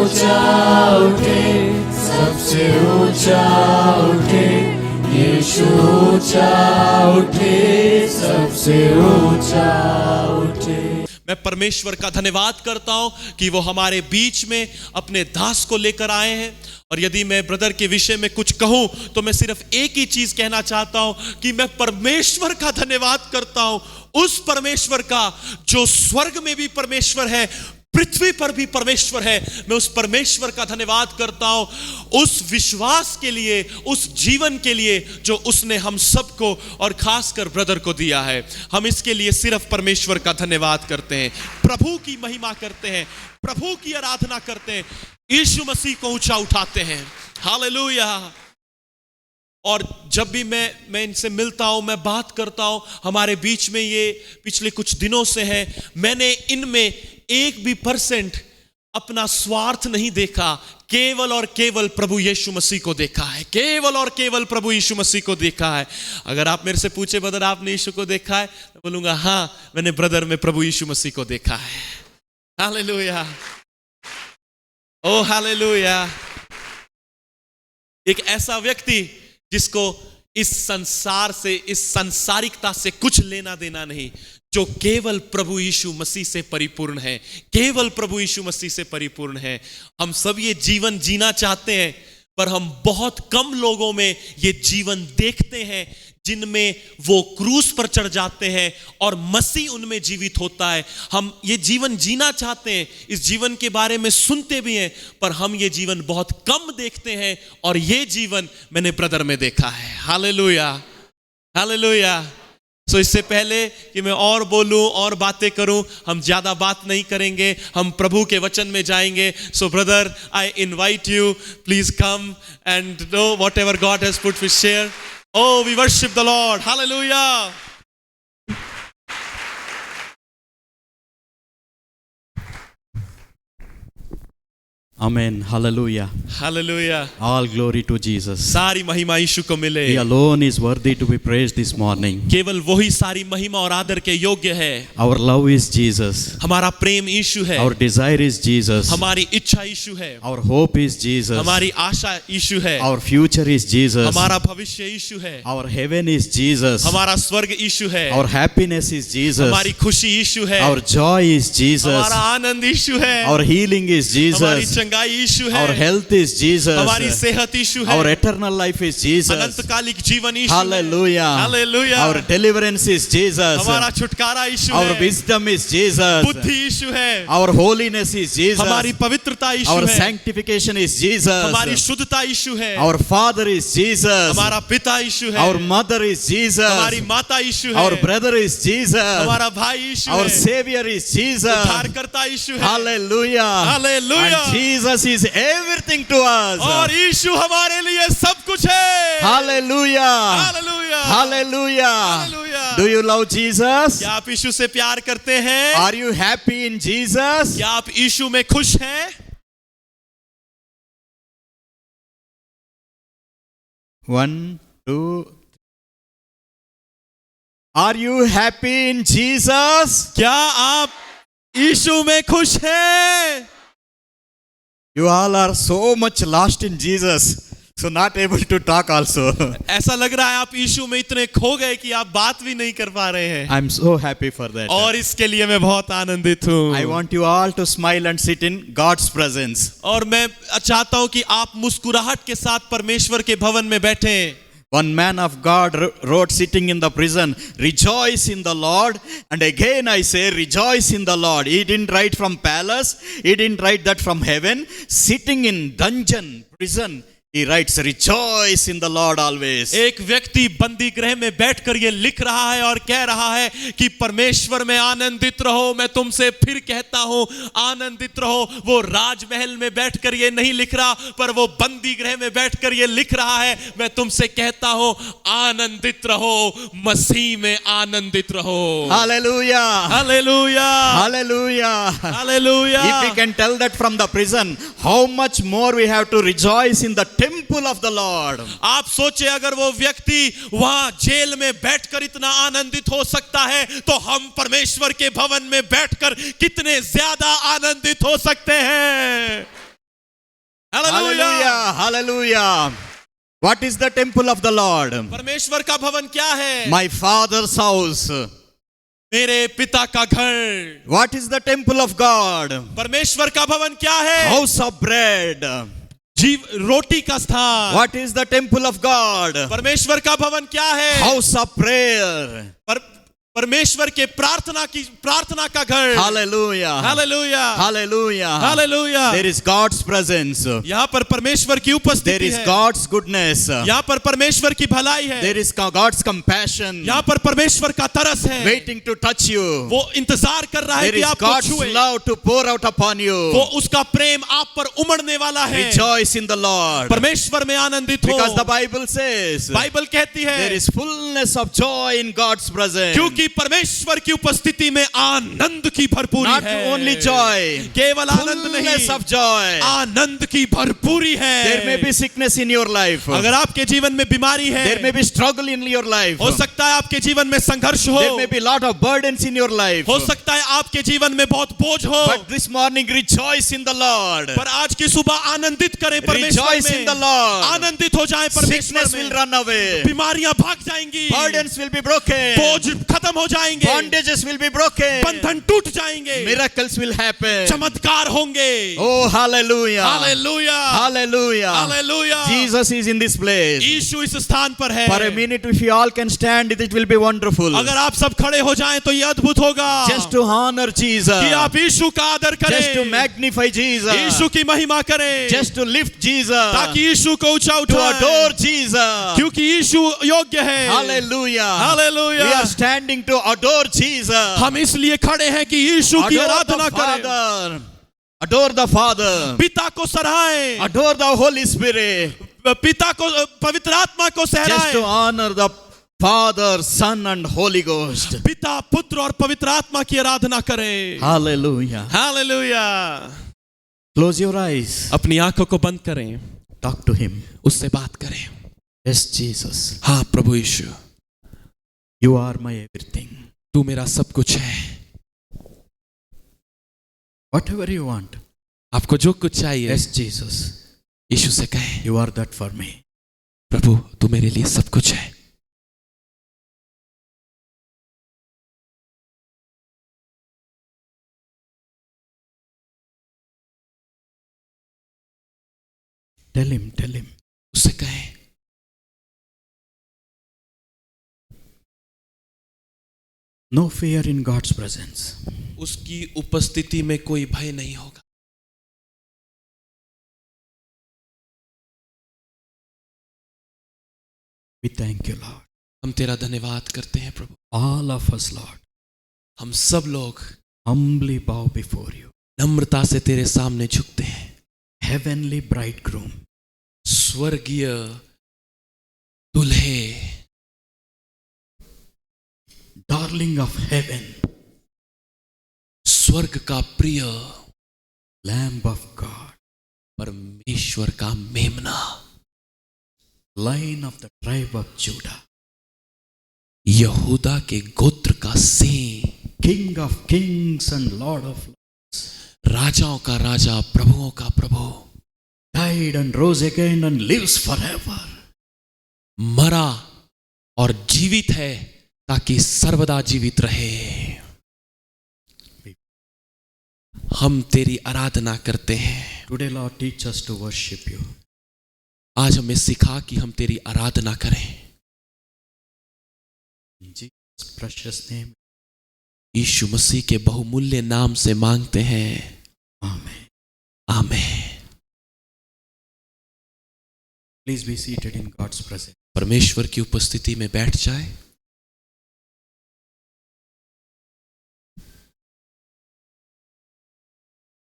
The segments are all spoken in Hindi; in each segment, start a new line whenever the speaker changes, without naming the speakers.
ऊंचा उठे, सबसे ऊंचा उठे, यीशु ऊंचा उठे, सबसे ऊंचा उठे।
मैं परमेश्वर का धन्यवाद करता हूं कि वो हमारे बीच में अपने दास को लेकर आए हैं। और यदि मैं ब्रदर के विषय में कुछ कहूं तो मैं सिर्फ एक ही चीज कहना चाहता हूं कि मैं परमेश्वर का धन्यवाद करता हूं, उस परमेश्वर का जो स्वर्ग में भी परमेश्वर है, पृथ्वी पर भी परमेश्वर है। मैं उस परमेश्वर का धन्यवाद करता हूं, उस विश्वास के लिए, उस जीवन के लिए जो उसने हम सबको और खासकर ब्रदर को दिया है। हम इसके लिए सिर्फ परमेश्वर का धन्यवाद करते हैं, प्रभु की महिमा करते हैं, प्रभु की आराधना करते हैं, यीशु मसीह को ऊंचा उठाते हैं। हालेलुया। और जब भी मैं इनसे मिलता हूं, मैं बात करता हूं, हमारे बीच में ये पिछले कुछ दिनों से है, मैंने इनमें 1% अपना स्वार्थ नहीं देखा, केवल और केवल प्रभु यीशु मसीह को देखा है, केवल और केवल प्रभु यीशु मसीह को देखा है। अगर आप मेरे से पूछे ब्रदर आपने यीशु को देखा है, तो बोलूंगा हाँ, मैंने ब्रदर में प्रभु यीशु मसीह को देखा है। Hallelujah, O hallelujah. एक ऐसा व्यक्ति जिसको इस संसार से, इस सांसारिकता से कुछ लेना देना नहीं, जो केवल प्रभु यीशु मसीह से परिपूर्ण है, केवल प्रभु यीशु मसीह से परिपूर्ण है। हम सब ये जीवन जीना चाहते हैं, पर हम बहुत कम लोगों में ये जीवन देखते हैं जिनमें वो क्रूस पर चढ़ जाते हैं और मसीह उनमें जीवित होता है। हम ये जीवन जीना चाहते हैं, इस जीवन के बारे में सुनते भी हैं, पर हम ये जीवन बहुत कम देखते हैं, और ये जीवन मैंने ब्रदर में देखा है। Hallelujah, hallelujah. सो इससे पहले कि मैं और बोलूं और बातें करूं, हम ज्यादा बात नहीं करेंगे, हम प्रभु के वचन में जाएंगे। So brother, I invite you, please come and know whatever God has put we share. Oh, we worship the Lord. Hallelujah.
Amen. Hallelujah.
Hallelujah.
All glory to Jesus.
सारी महिमा यीशु को मिले।
He alone is worthy to be praised this morning.
केवल वही सारी महिमा और आदर के योग्य है।
Our love is Jesus.
हमारा प्रेम यीशु है।
Our desire is Jesus.
हमारी इच्छा यीशु है।
Our hope is Jesus.
हमारी आशा यीशु है।
Our future is Jesus.
हमारा भविष्य यीशु है।
Our heaven is Jesus.
हमारा स्वर्ग यीशु है।
Our happiness is Jesus.
हमारी खुशी यीशु है।
Our joy is Jesus.
हमारा आनंद यीशु है।
Our healing is Jesus.
चंगाई यीशु है।
Our health is Jesus.
हमारी सेहत यीशु है।
Our eternal life is Jesus.
अनंतकालिक जीवन यीशु है।
Hallelujah.
Hallelujah.
Our deliverance is Jesus.
हमारा छुटकारा यीशु है।
Our wisdom is Jesus.
बुद्धि यीशु है।
Our holiness is Jesus.
हमारी पवित्रता यीशु
Our
है।
sanctification is Jesus.
हमारी शुद्धता यीशु है।
Our father is Jesus.
हमारा पिता यीशु है।
Our mother is Jesus.
हमारी माता यीशु है।
Our brother is Jesus.
हमारा भाई यीशु है।
Our savior is Jesus.
उद्धारकर्ता यीशु है।
Hallelujah.
Hallelujah.
And Jesus is everything to us.
और यीशु हमारे लिए सब कुछ है।
Hallelujah.
Hallelujah.
Hallelujah.
Hallelujah.
Do you love Jesus?
क्या आप यीशु से प्यार करते हैं?
Are you happy in Jesus?
क्या आप यीशु में खुश हैं?
One, two. Are you happy in Jesus?
क्या आप यीशु में खुश हैं?
You all are so much lost in Jesus, so not able to talk also.
ऐसा लग रहा है आप यीशु में इतने खो गए कि आप बात भी नहीं कर पा रहे हैं।
I'm so happy for that.
और इसके लिए मैं बहुत आनंदित हूँ।
I want you all to smile and sit in God's presence.
और मैं चाहता हूँ कि आप मुस्कुराहट के साथ परमेश्वर के भवन में बैठें।
One man of God wrote sitting in the prison, rejoice in the Lord. And again I say, rejoice in the Lord. He didn't write from palace. He didn't write that from heaven. Sitting in dungeon, prison, he writes, rejoice in the Lord always.
एक व्यक्ति बंदी गृह में बैठकर ये लिख रहा है और कह रहा है कि परमेश्वर में आनंदित रहो। मैं तुमसे फिर कहता हूं, आनंदित रहो। वो राजमहल में बैठकर ये नहीं लिख रहा, पर वो बंदी गृह में बैठकर ये लिख रहा है, मैं तुमसे कहता हूं, आनंदित रहो, मसीह में आनंदित रहो।
Hallelujah.
Hallelujah.
Hallelujah.
Hallelujah.
If we can tell that from the prison, how much more we have to rejoice in the temple of the Lord.
आप सोचे अगर वो व्यक्ति वहां जेल में बैठकर इतना आनंदित हो सकता है, तो हम परमेश्वर के भवन में बैठकर कितने ज्यादा आनंदित हो सकते हैं।
Hallelujah. Hallelujah. What is the temple of the Lord?
परमेश्वर का भवन क्या है?
My father's house.
मेरे पिता का घर।
What is the temple of God?
परमेश्वर का भवन क्या है?
House of bread.
रोटी का स्थान।
What is the temple of God?
परमेश्वर का भवन क्या है?
House of prayer.
परमेश्वर के प्रार्थना का घर।
Hallelujah.
Hallelujah.
Hallelujah.
Hallelujah.
There is God's presence.
यहाँ पर परमेश्वर की
There
उपस्थिति
is
है।
God's goodness.
यहाँ पर परमेश्वर की भलाई है।
There is God's compassion
यहाँ पर परमेश्वर का तरस है।
waiting to touch you.
वो इंतजार कर रहा है
There
कि
is
आपको
God's
छुए।
love to pour out upon you.
वो उसका प्रेम आप पर उमड़ने वाला है।
Rejoice in the Lord.
परमेश्वर में आनंदित हो।
Because the Bible says
Bible कहती है
there is fullness of joy in God's presence.
क्योंकि परमेश्वर की उपस्थिति में आनंद की भरपूरी
Not
है।
only joy,
केवल आनंद
fullness
नहीं,
of joy.
आनंद की भरपूरी है।
There may be sickness in your life.
अगर आपके जीवन में बीमारी है,
There may be struggle in your life.
हो सकता है आपके जीवन में संघर्ष हो,
There may be lot of burdens in your life.
हो सकता है आपके जीवन में बहुत बोझ हो,
But this morning rejoice in the Lord.
पर आज की सुबह आनंदित करें परमेश्वर
Rejoice in the
में।
Lord.
आनंदित हो जाएं परमेश्वर
Sickness will
में।
run away.
बीमारियां भाग जाएंगी,
Burdens will be broken.
बोझ खत्म हो जाएंगे,
Bondages will be broken.
बंधन टूट जाएंगे,
Miracles will happen.
चमत्कार होंगे।
Oh, hallelujah.
Hallelujah,
Hallelujah.
Hallelujah.
Jesus is in this place.
यीशु इस स्थान पर है।
For a minute, if you all can stand, it will be wonderful.
अगर आप सब खड़े हो जाएं तो ये अद्भुत होगा।
Just to honor Jesus.
कि आप यीशु का आदर करें,
Just to magnify Jesus.
यीशु की महिमा करें,
Just to lift Jesus.
ताकि यीशु को ऊंचा
To
उठाएं,
adore Jesus.
क्योंकि यीशु योग्य है।
Hallelujah.
Hallelujah.
We are standing to adore Jesus.
हम इसलिए खड़े हैं कि यीशु की
Adore
आराधना
the
करें,
Father. Adore the Father.
पिता को सराहें,
Adore the Holy Spirit.
पिता को, पवित्र आत्मा को
Just to
सहराएं,
honor the Father, Son and Holy Ghost.
पिता, पुत्र और पवित्र आत्मा की आराधना करें।
Hallelujah.
Hallelujah.
Close your eyes.
अपनी आंखों को बंद करें,
Talk to Him.
उससे बात करें।
Yes, Jesus.
हाँ प्रभु यीशु,
You are my everything.
तू मेरा सब कुछ है।
Whatever you want.
आपको जो कुछ चाहिए,
Yes, Jesus.
यीशु से कहें,
You are that for me.
प्रभु तू मेरे लिए सब कुछ है।
Tell Him, tell Him.
उससे कहें,
No fear in God's presence.
उसकी उपस्थिति में कोई भय नहीं होगा।
We thank you, Lord.
हम तेरा धन्यवाद करते हैं प्रभु।
All of us, Lord,
हम सब लोग
humbly bow before you.
नम्रता से तेरे सामने झुकते हैं।
Heavenly bridegroom.
स्वर्गीय दुल्हे,
Darling of heaven.
स्वर्ग का प्रिय,
Lamb of God.
परमेश्वर का मेमना,
Lion of the tribe of Judah.
यहूदा के गोत्र का Singh,
King of kings and Lord of lords.
राजाओं का राजा, प्रभुओं का प्रभु,
Died and rose again and lives forever.
मरा और जीवित है ताकि सर्वदा जीवित रहे। हम तेरी आराधना करते हैं।
Today, Lord, teach us to worship you.
आज हमें सिखा कि हम तेरी आराधना करें।
In Jesus' precious name.
यीशु मसीह के बहुमूल्य नाम से मांगते हैं,
Amen.
आमीन।
Please be seated in God's presence.
परमेश्वर की उपस्थिति में बैठ जाए।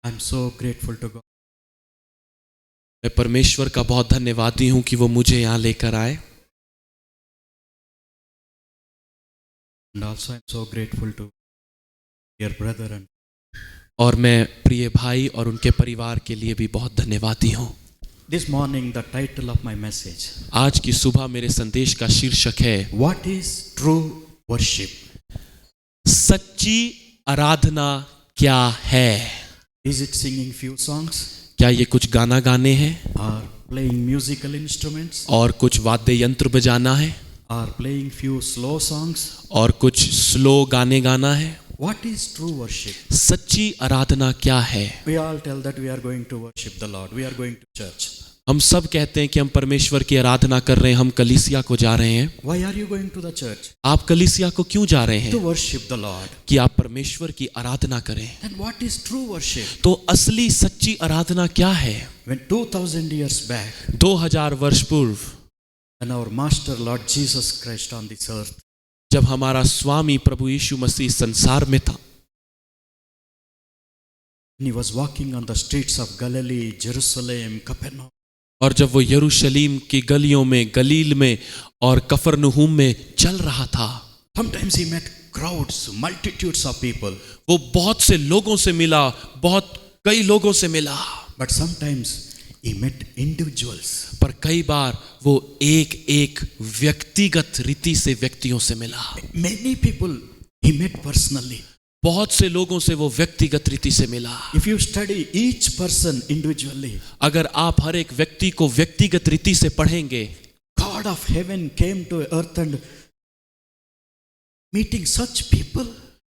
I'm so grateful to God.
मैं परमेश्वर का बहुत धन्यवादी हूं कि वो मुझे यहां लेकर आए।
And also I'm so grateful to dear brother and
और मैं प्रिय भाई और उनके परिवार के लिए भी बहुत धन्यवादी हूं।
this morning the title of my message.
आज की सुबह मेरे संदेश का शीर्षक है,
What is true worship?
सच्ची आराधना क्या है।
Is it singing few songs?
क्या ये कुछ गाना गाने हैं
or playing musical instruments
और कुछ वाद्य यंत्र बजाना है
or playing few slow songs?
और कुछ स्लो गाने गाना है?
What is true worship?
सच्ची आराधना क्या है?
We all tell that we are going to worship the Lord. We are going to church.
हम सब कहते हैं कि हम परमेश्वर की आराधना कर रहे हैं, हम कलीसिया को जा रहे हैं।
Why are you going to the church?
आप कलीसिया को क्यों जा रहे
To
हैं?
worship the Lord.
कि आप परमेश्वर की आराधना करें।
And what is true worship?
तो असली सच्ची आराधना क्या है?
When 2000 years back,
2000 वर्ष पूर्व
when our Master Lord Jesus Christ on this earth,
जब हमारा स्वामी प्रभु यीशु मसीह संसार में था,
when he was walking on the streets of Galilee, Jerusalem, Capernaum,
और जब वो यरूशलेम की गलियों में, गलील में और कफरनहूम में चल रहा था,
sometimes he met crowds, multitudes of people,
वो बहुत से लोगों से मिला, कई लोगों से मिला,
but sometimes he met individuals.
पर कई बार वो एक एक व्यक्तिगत रीति से व्यक्तियों से मिला।
Many people he met personally.
बहुत से लोगों से वो व्यक्तिगत रीति से मिला।
If you study each person individually,
अगर आप हर एक व्यक्ति को व्यक्तिगत रीति से पढ़ेंगे,
God of heaven came to earth and meeting such people.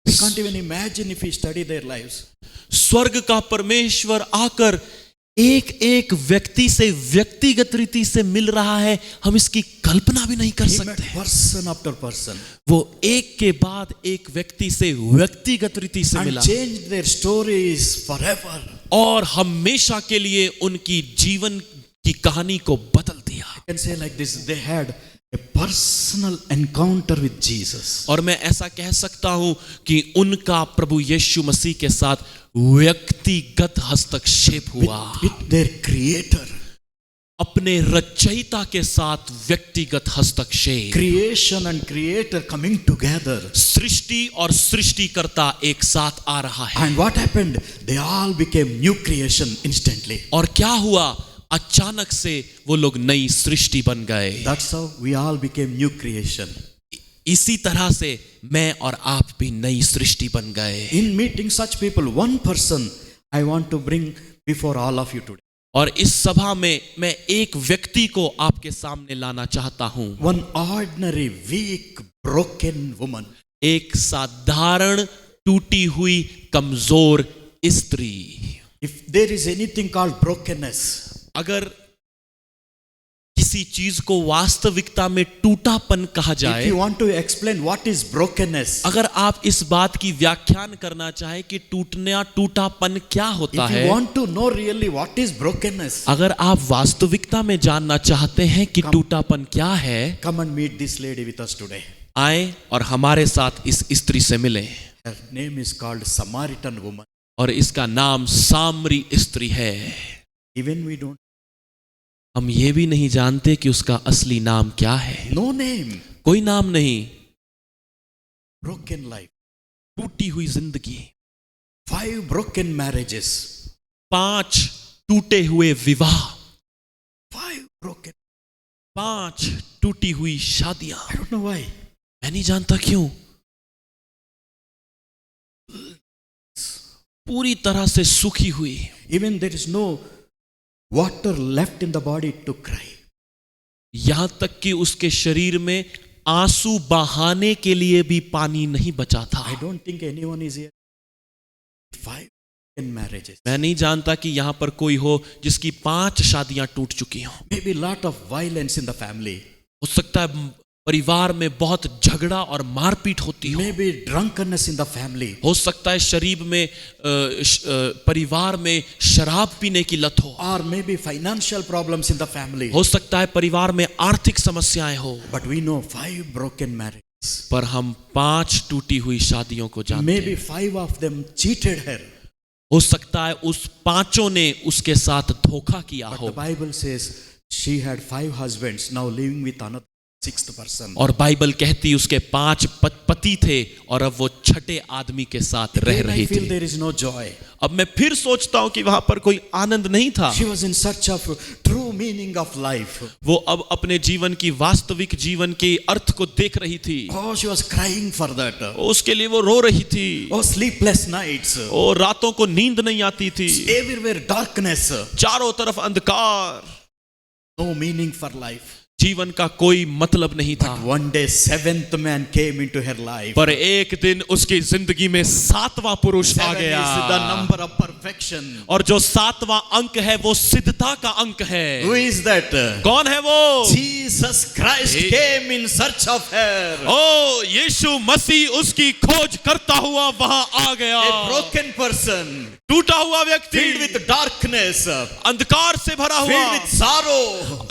We can't even imagine if we study their lives.
स्वर्ग का परमेश्वर आकर एक एक व्यक्ति से व्यक्तिगत रीति से मिल रहा है, हम इसकी कल्पना भी नहीं कर
He met
सकते।
person after person
वो एक के बाद एक व्यक्ति से व्यक्तिगत रीति से
and
मिला
changed their stories forever.
और हमेशा के लिए उनकी जीवन की कहानी को बदल दिया।
I can say like this, they had a personal encounter with Jesus.
और मैं ऐसा कह सकता हूं कि उनका प्रभु यीशु मसीह के साथ व्यक्तिगत हस्तक्षेप हुआ,
With their creator.
अपने रचयिता के साथ व्यक्तिगत हस्तक्षेप।
Creation and creator coming together.
सृष्टि और सृष्टिकर्ता एक साथ आ रहा है।
And what happened? They all became new creation instantly.
और क्या हुआ? अचानक से वो लोग नई सृष्टि बन गए।
That's how we all became new creation.
इसी तरह से मैं और आप भी नई सृष्टि बन गए।
In meeting such people, one person I want to bring before all of you today.
और इस सभा में मैं एक व्यक्ति को आपके सामने लाना चाहता हूं।
One ordinary, weak, broken woman.
एक साधारण टूटी हुई कमजोर स्त्री।
If there is anything called brokenness,
अगर किसी चीज को वास्तविकता में टूटापन कहा
if
जाए,
you want to explain what is brokenness,
अगर आप इस बात की व्याख्यान करना चाहें कि टूटापन क्या होता
if you
है,
want to know really what is brokenness,
अगर आप वास्तविकता में जानना चाहते हैं कि टूटापन क्या है,
come and meet this lady with us today.
आए और हमारे साथ इस स्त्री से मिले।
Her name is called Samaritan woman.
और इसका नाम सामरी स्त्री है।
Even we don't
हम ये भी नहीं जानते कि उसका असली नाम क्या है।
no name.
कोई नाम नहीं।
Broken life.
टूटी हुई जिंदगी,
5 broken marriages.
5 टूटे हुए विवाह,
5 broken.
5 टूटी हुई शादियां।
I don't know why.
मैं नहीं जानता क्यों। पूरी तरह से सुखी हुई,
Even there is no water left in the body to cry.
यहां तक कि उसके शरीर में आंसू बहाने के लिए भी पानी नहीं बचा था।
I don't think anyone is here. 5 broken marriages.
मैं नहीं जानता कि यहां पर कोई हो जिसकी 5 शादियां टूट चुकी हों।
Maybe lot of violence in the family.
हो सकता है परिवार में बहुत झगड़ा और मारपीट होती हो।
Maybe drunkenness in the family.
हो सकता है शरीर में परिवार में शराब पीने की लत हो।
Or maybe financial problems in the family.
हो सकता है परिवार में आर्थिक समस्याएं हो।
But we know 5 broken marriages.
पर हम 5 टूटी हुई शादियों को जानते
Maybe
हैं।
5 of them cheated her.
हो सकता है उस 5 ने उसके साथ धोखा किया
But
हो।
the Bible says she had 5 husbands now living with another. sixth person.
और बाइबल कहती उसके 5 पति थे और अब वो छठे आदमी के साथ रह
Again,
रही
I feel
थी।
there is no joy.
अब मैं फिर सोचता हूं कि वहां पर कोई आनंद नहीं था।
She was in search of true meaning of life.
वो अब अपने जीवन की वास्तविक जीवन के अर्थ को देख रही थी।
Oh, she was crying for that.
उसके लिए वो रो रही थी।
Oh, sleepless nights.
और रातों को नींद नहीं आती थी।
Everywhere darkness.
चारों तरफ अंधकार,
No meaning for life.
जीवन का कोई मतलब नहीं था।
One day, seventh man came into her life.
पर एक दिन उसकी जिंदगी में 7वां पुरुष आ
Seven
गया।
is the number of perfection.
और जो 7वां अंक है वो सिद्धता का अंक है।
Who is that?
कौन है वो?
Jesus Christ came in search of her.
ओ यीशु मसीह उसकी खोज करता हुआ वहां आ गया।
A broken person,
टूटा हुआ व्यक्ति,
filled with darkness,
अंधकार से भरा
filled
हुआ,
with sorrow,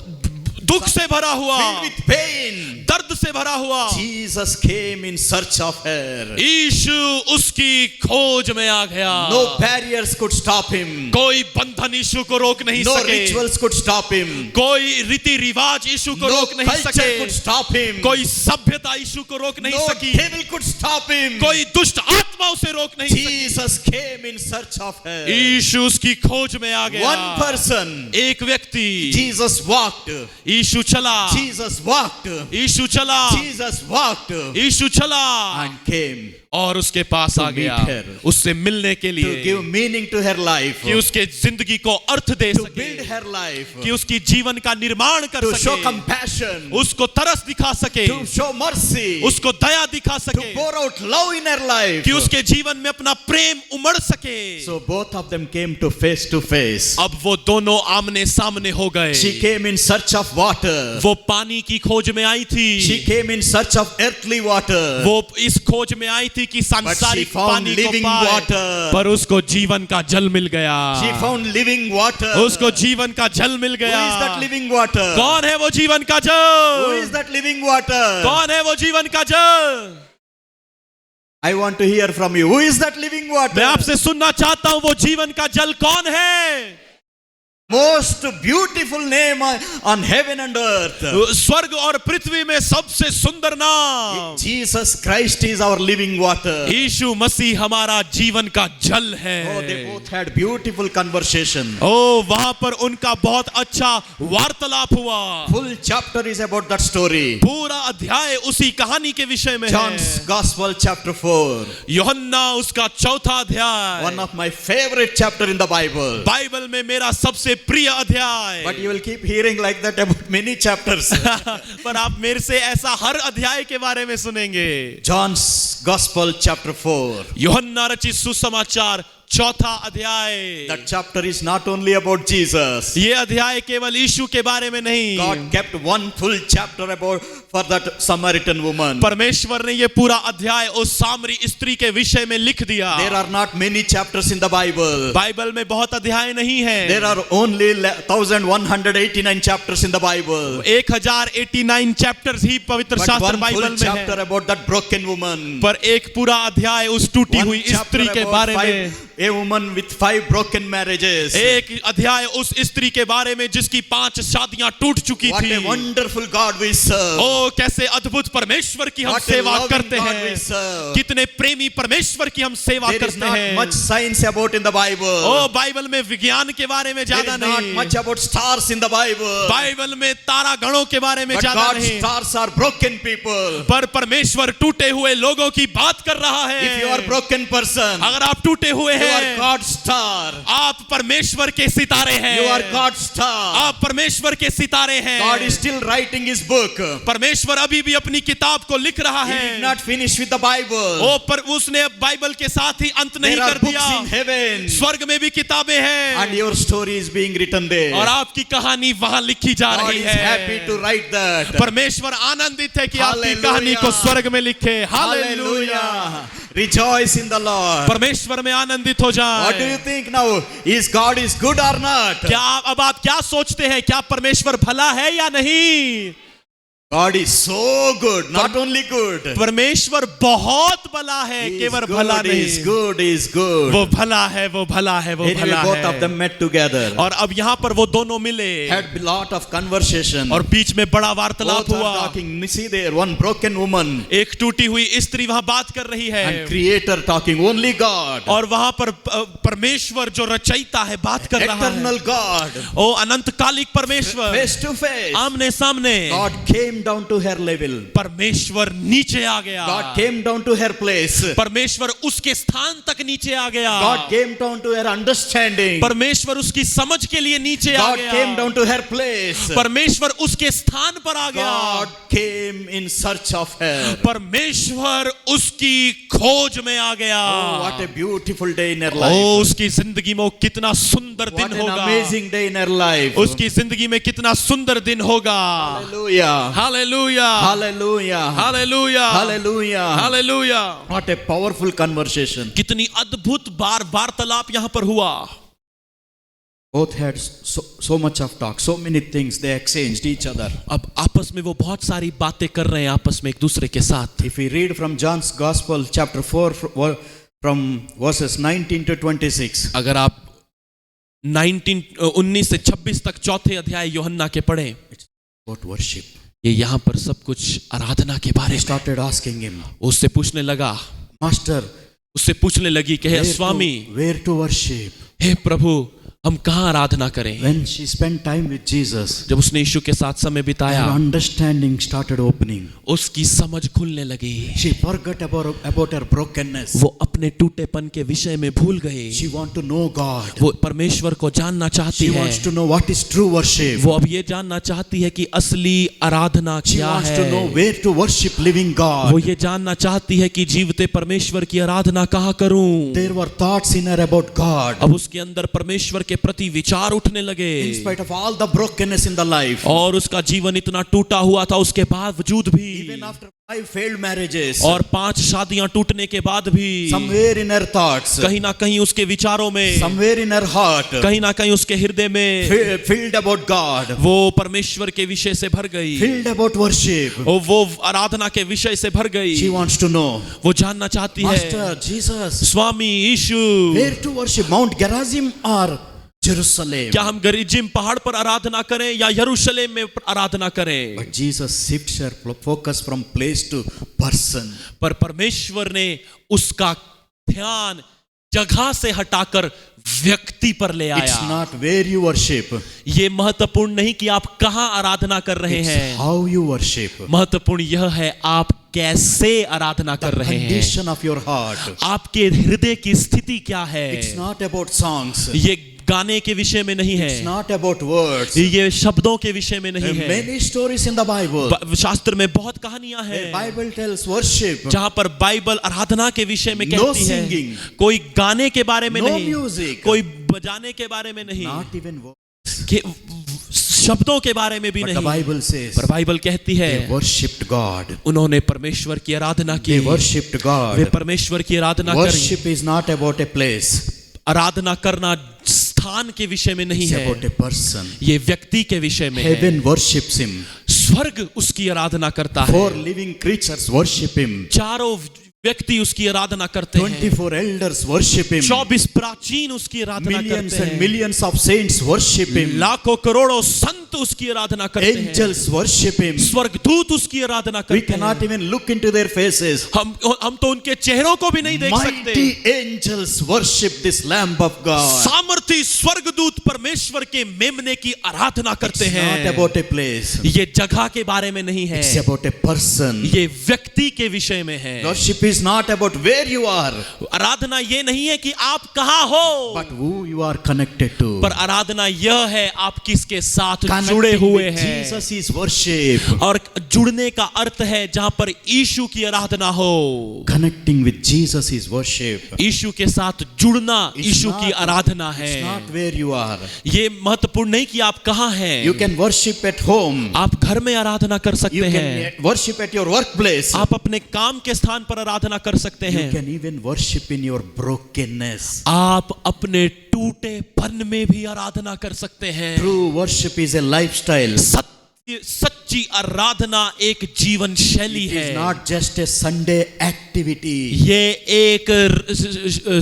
दुख से भरा हुआ,
filled with pain.
दर्द से भरा हुआ।
Jesus came in search of her.
यीशु उसकी खोज में आ गया।
No barriers could stop him.
कोई बंधन यीशु को रोक नहीं
No
सके।
rituals could stop him.
कोई रीति रिवाज यीशु को
No
रोक नहीं
culture
सके।
could stop him.
कोई सभ्यता यीशु को रोक नहीं
No
सकी।
devil could stop him.
कोई दुष्ट आत्मा उसे रोक नहीं सकी।
Jesus came in search of her.
यीशु उसकी खोज में आ गया।
One person.
एक व्यक्ति,
Jesus walked.
यीशु चला,
Jesus walked.
यीशु चला,
Jesus walked
यीशु चला
and came
और उसके पास आ
meet
गया
her.
उससे मिलने के
to
लिए
give meaning to her life,
कि उसके जिंदगी को अर्थ दे
to
सके,
build her life,
कि उसकी जीवन का निर्माण कर
to show
सके,
compassion,
उसको तरस दिखा सके,
to show mercy,
उसको दया दिखा
to
सके,
pour out love in her life.
कि उसके जीवन में अपना प्रेम उमड़ सके।
So both of them came to face.
अब वो दोनों आमने सामने हो गए।
She came in search of water.
वो पानी की खोज में आई थी।
She came in search of earthly water.
वो इस खोज में आई थी कि
But she
सांसारिक
found
पानी को
living
पाए,
water.
पर उसको जीवन का जल मिल गया।
She found living water.
उसको जीवन का जल मिल
Who
गया।
is that living water?
कौन है वो जीवन का
Who is
जल?
that living water?
कौन है वो जीवन का जल?
I want to hear from you. Who is that living water?
मैं आपसे सुनना चाहता हूं वो जीवन का जल कौन है?
Most beautiful name on heaven and earth.
स्वर्ग और पृथ्वी में सबसे सुंदर नाम
Jesus Christ is our living water.
यीशु मसीह हमारा जीवन का जल है।
Oh, they both had beautiful conversation.
ओ वहां पर उनका बहुत अच्छा वार्तालाप हुआ।
Full chapter is about that story.
पूरा अध्याय उसी कहानी के विषय में
John's
है।
Gospel chapter 4.
यूहन्ना उसका चौथा अध्याय,
One of my favorite chapter in the Bible.
Bible में मेरा सबसे प्रिय अध्याय।
But you will keep hearing like that about many chapters.
पर आप मेरे से ऐसा हर अध्याय के बारे में सुनेंगे।
John's Gospel chapter 4.
यूहन्ना रचित सुसमाचार चौथा अध्याय।
That chapter is not only about Jesus.
ये अध्याय केवल यीशु के बारे में नहीं,
God kept one full chapter about for that Samaritan woman.
परमेश्वर ने ये पूरा अध्याय उस सामरी स्त्री के विषय में लिख दिया।
There are not many chapters in the Bible.
Bible में बहुत अध्याय नहीं है।
There are only 1189 chapters in the Bible.
1089 chapters ही पवित्र
But
शास्त्र
one
बाइबल
full
में
chapter
है।
about that broken woman.
पर एक पूरा अध्याय उस टूटी
One
हुई
chapter
स्त्री के
about
बारे में,
a woman with 5 broken marriages.
एक अध्याय उस स्त्री के बारे में जिसकी 5 शादियां टूट चुकी
What a
थी।
wonderful God we serve.
ओ कैसे अद्भुत परमेश्वर की हम
What a
सेवा
loving
करते
God
हैं।
we serve.
कितने प्रेमी परमेश्वर की हम सेवा
There is
करते
not
हैं।
much science about in the Bible.
ओ बाइबल में विज्ञान के बारे में
There
ज्यादा
is not
नहीं,
much about stars in the Bible.
Bible में तारा गणों के बारे में
But
ज्यादा
God's
नहीं,
stars are broken people.
पर परमेश्वर टूटे हुए लोगों की बात कर रहा
If you are
है।
broken person,
अगर आप टूटे हुए
you are
हैं,
God's star.
आप परमेश्वर के सितारे हैं।
You are God's star.
आप परमेश्वर के सितारे हैं।
God is still writing his book.
परमेश्वर अभी भी अपनी किताब को लिख रहा
He
है।
did not finish with the Bible.
ओ पर उसने बाइबल के साथ ही अंत नहीं
There are
कर
books
दिया।
in heaven.
स्वर्ग में भी किताबें हैं
And your story is being written there.
और आपकी कहानी वहां लिखी जा
God
रही
is happy to
है।
write that.
परमेश्वर आनंदित है कि आपकी
Hallelujah.
कहानी को स्वर्ग में लिखे। Hallelujah.
Hallelujah. Rejoice in the Lord.
परमेश्वर में आनंदित हो
What do you
जाए।
think now? Is God is good or not?
क्या अब आप क्या सोचते हैं, क्या परमेश्वर भला है या नहीं?
God is so good, not only good.
परमेश्वर बहुत भला है,
He is
केवल
good,
भला
he is
नहीं,
good, he is good.
वो भला है, वो भला है, वो
Anyway,
भला
both of
है।
them met together.
और अब यहाँ पर वो दोनों मिले
Had a lot of conversation.
और बीच में बड़ा वार्तालाप
Both are
हुआ।
talking. See there, one broken woman
एक टूटी हुई स्त्री वहां बात कर रही है
and Creator talking. Only God,
और वहां पर परमेश्वर जो रचयिता है बात कर रहा है।
eternal God,
ओ अनंतकालिक परमेश्वर
face to face.
आमने सामने।
God came down to her level.
परमेश्वर नीचे आ गया।
God came down to her place.
परमेश्वर उसके स्थान तक नीचे आ गया।
God came down to her understanding.
परमेश्वर उसकी समझ के लिए नीचे आ
God
गया।
came down to her place.
परमेश्वर उसके स्थान पर आ गया।
God came in search of her.
परमेश्वर उसकी खोज में आ गया।
Oh, what a beautiful day in her
O
life.
उसकी जिंदगी में वो कितना सुंदर
What
दिन
an
होगा।
amazing day in her life.
उसकी जिंदगी में कितना सुंदर दिन होगा।
Hallelujah.
Hallelujah,
Hallelujah.
Hallelujah,
Hallelujah.
Hallelujah.
What a powerful conversation.
कितनी अद्भुत वार्तालाप यहाँ पर हुआ।
Both had so much of talk, so many things they exchanged each other.
अब आपस में वो बहुत सारी बातें कर रहे हैं आपस में एक दूसरे के साथ।
If we read from John's Gospel, chapter 4, from verses 19 to 26.
अगर आप 19 से 26 तक चौथे अध्याय यूहन्ना के पढ़े,
It's about worship.
ये यहाँ पर सब कुछ आराधना के बारे
They
में।
started asking him,
उससे पूछने लगा,
Master,
उससे पूछने लगी कि हे स्वामी,
where to worship?
हे प्रभु, हम कहाँ आराधना करें?
When she spent time with Jesus,
जब उसने यीशु के साथ समय
her
बिताया,
understanding started opening.
उसकी समझ खुलने लगी।
She forgot about her brokenness.
वो अपने टूटेपन के विषय में भूल गए।
She want to know God.
वो परमेश्वर को जानना चाहती
She
है।
wants to know what is true worship.
वो अब ये जानना चाहती है कि असली आराधना
She
क्या
wants to know
है।
where to worship living
वो
God.
ये जानना चाहती है कि जीवते परमेश्वर की आराधना कहाँ करूं।
There were thoughts in her about God.
अब उसके अंदर परमेश्वर के प्रति विचार उठने लगे।
In spite of all the brokenness in the life.
और उसका जीवन इतना टूटा हुआ था, उसके बावजूद भी,
Even after 5 failed marriages.
और 5 शादियां टूटने के बाद भी,
Somewhere in her thoughts.
कहीं ना कहीं उसके विचारों में,
Somewhere in her heart.
कहीं ना कहीं उसके हृदय में
Filled about God.
वो परमेश्वर के विषय से भर गई।
Filled about worship.
वो आराधना के विषय से भर गई।
She wants to know.
वो जानना चाहती है,
Master, Jesus,
Swami Yeshu,
where to worship? Mount Gerizim or Jerusalem?
क्या हम गरिजिम पहाड़ पर आराधना करें या यरूशलेम में आराधना करें?
But Jesus shifts her focus from place to person.
पर परमेश्वर ने उसका ध्यान जगह से हटाकर व्यक्ति पर ले
It's
आया।
not where you worship.
ये महत्वपूर्ण नहीं कि आप कहाँ आराधना कर रहे
It's
हैं,
how you worship.
महत्वपूर्ण यह है आप कैसे आराधना कर
The
रहे हैं।
condition of your heart.
आपके हृदय की स्थिति क्या है?
It's not about songs.
ये गाने के विषय में नहीं है,
It's not about words.
ये शब्दों के विषय में
There
नहीं
are
है।
many stories in the Bible.
शास्त्र में बहुत कहानियां
The
हैं
Bible tells worship.
जहां पर बाइबल आराधना के विषय में
No
कहती है।
singing.
कोई गाने के बारे में
No
नहीं,
music.
कोई बजाने के बारे में नहीं,
Not even words.
कि शब्दों के बारे में भी
But the
नहीं।
Bible says
पर बाइबल कहती है
they worshipped God.
उन्होंने परमेश्वर की आराधना की।
They worshipped
way
God.
परमेश्वर की आराधना करी।
Worship is not about a place.
आराधना करना स्थान के विषय में नहीं
It's
है,
about a person.
ये व्यक्ति के विषय में है।
Heaven worships him.
स्वर्ग उसकी आराधना करता है।
4 living creatures worship him.
चारों व्यक्ति उसकी आराधना करते हैं।
24 elders worship him.
24 प्राचीन उसकी आराधना
Millions
करते
and
हैं।
millions of saints worship him.
लाखों करोड़ों संत उसकी आराधना करते हैं।
Angels worship him.
स्वर्गदूत उसकी आराधना
We
करते
cannot
हैं।
even look into their faces.
हम तो उनके चेहरों को भी नहीं देख सकते।
Mighty angels worship this Lamb of God.
सामर्थी स्वर्गदूत परमेश्वर के मेमने की आराधना करते
It's
हैं।
not about a place.
ये जगह के बारे में नहीं है,
It's about a person.
ये व्यक्ति के विषय में है।
Worship is not about where you are,
आराधना ये नहीं है कि आप कहाँ हो,
but who you are connected to.
पर आराधना यह है आप किसके साथ जुड़े
Connecting
हुए
with
हैं।
Jesus is worship.
और जुड़ने का अर्थ है जहां पर यीशु की आराधना हो।
Connecting with Jesus is worship.
यीशु के साथ जुड़ना
It's
यीशु
not-
की आराधना
It's
है।
not where you are.
ये महत्वपूर्ण नहीं कि आप कहाँ हैं।
You can worship at home.
आप घर में आराधना कर
You
सकते हैं,
can worship at your workplace.
आप अपने काम के स्थान पर आराधना कर सकते
You
हैं,
can even worship in your brokenness.
आप अपने टूटेपन में भी आराधना कर सकते हैं।
True worship is a lifestyle.
ये सच्ची आराधना एक जीवन शैली
It
है।
is not just a Sunday activity.
ये एक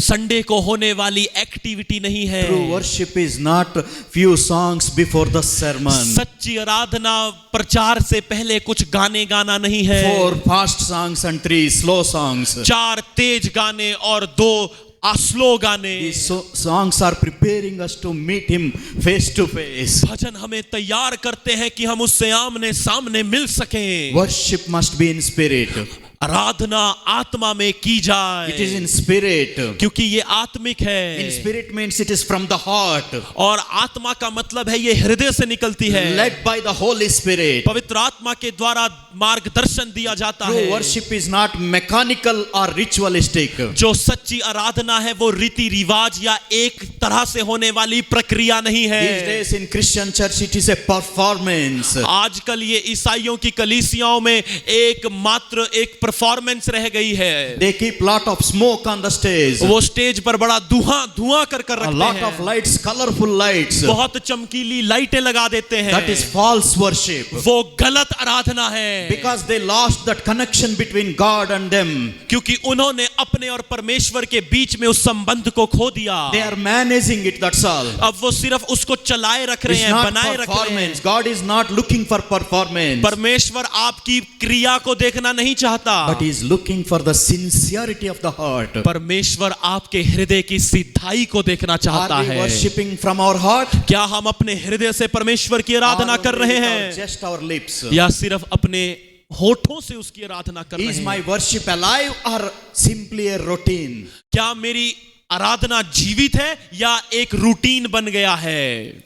संडे को होने वाली एक्टिविटी नहीं है।
True worship is not few songs before the sermon.
सच्ची आराधना प्रचार से पहले कुछ गाने गाना नहीं है।
4 fast songs and 3 slow songs.
4 तेज गाने और 2 स्लो गाने।
These songs are preparing us to meet Him face to face.
भजन हमें तैयार करते हैं कि हम उससे आमने सामने मिल सकें।
Worship must be in spirit.
आराधना आत्मा में की जाए।
It is in spirit.
क्योंकि ये आत्मिक है।
In spirit means it is from the heart.
और आत्मा का मतलब है ये हृदय से निकलती है।
Led by the Holy Spirit.
पवित्र आत्मा के द्वारा मार्गदर्शन दिया जाता
True
है।
worship is not mechanical or ritualistic.
जो सच्ची आराधना है वो रीति रिवाज या एक तरह से होने वाली प्रक्रिया नहीं है।
These days in Christian church it is a performance.
आजकल ये ईसाइयों की कलीसियाओं में एक मात्र एक परफॉर्मेंस रह गई है।
They keep lot of smoke on the stage.
वो स्टेज पर बड़ा धुआं कर
A
रखते
lot
हैं।
of lights, colorful lights.
बहुत चमकीली लाइटें लगा देते हैं।
That is false worship.
वो गलत आराधना है।
Because they lost that connection between God and them.
क्योंकि उन्होंने अपने और परमेश्वर के बीच में उस संबंध को खो दिया।
They are managing it, that's all.
अब वो सिर्फ उसको चलाए रख रहे
It's
हैं,
not
बनाए रख रहे
performance.
हैं।
God is not looking for performance.
परमेश्वर आपकी क्रिया को देखना नहीं चाहता,
But He is looking for the sincerity of the heart.
परमेश्वर आपके हृदय की सिद्धाई को देखना चाहता
Are we
है।
worshipping from our heart?
क्या हम अपने हृदय से परमेश्वर की आराधना
Or
कर
only
रहे
with
हैं
just our lips?
या सिर्फ अपने होठों से उसकी आराधना कर रहे
Is
हैं?
my worship alive or simply a routine?
क्या मेरी आराधना जीवित है या एक रूटीन बन गया है?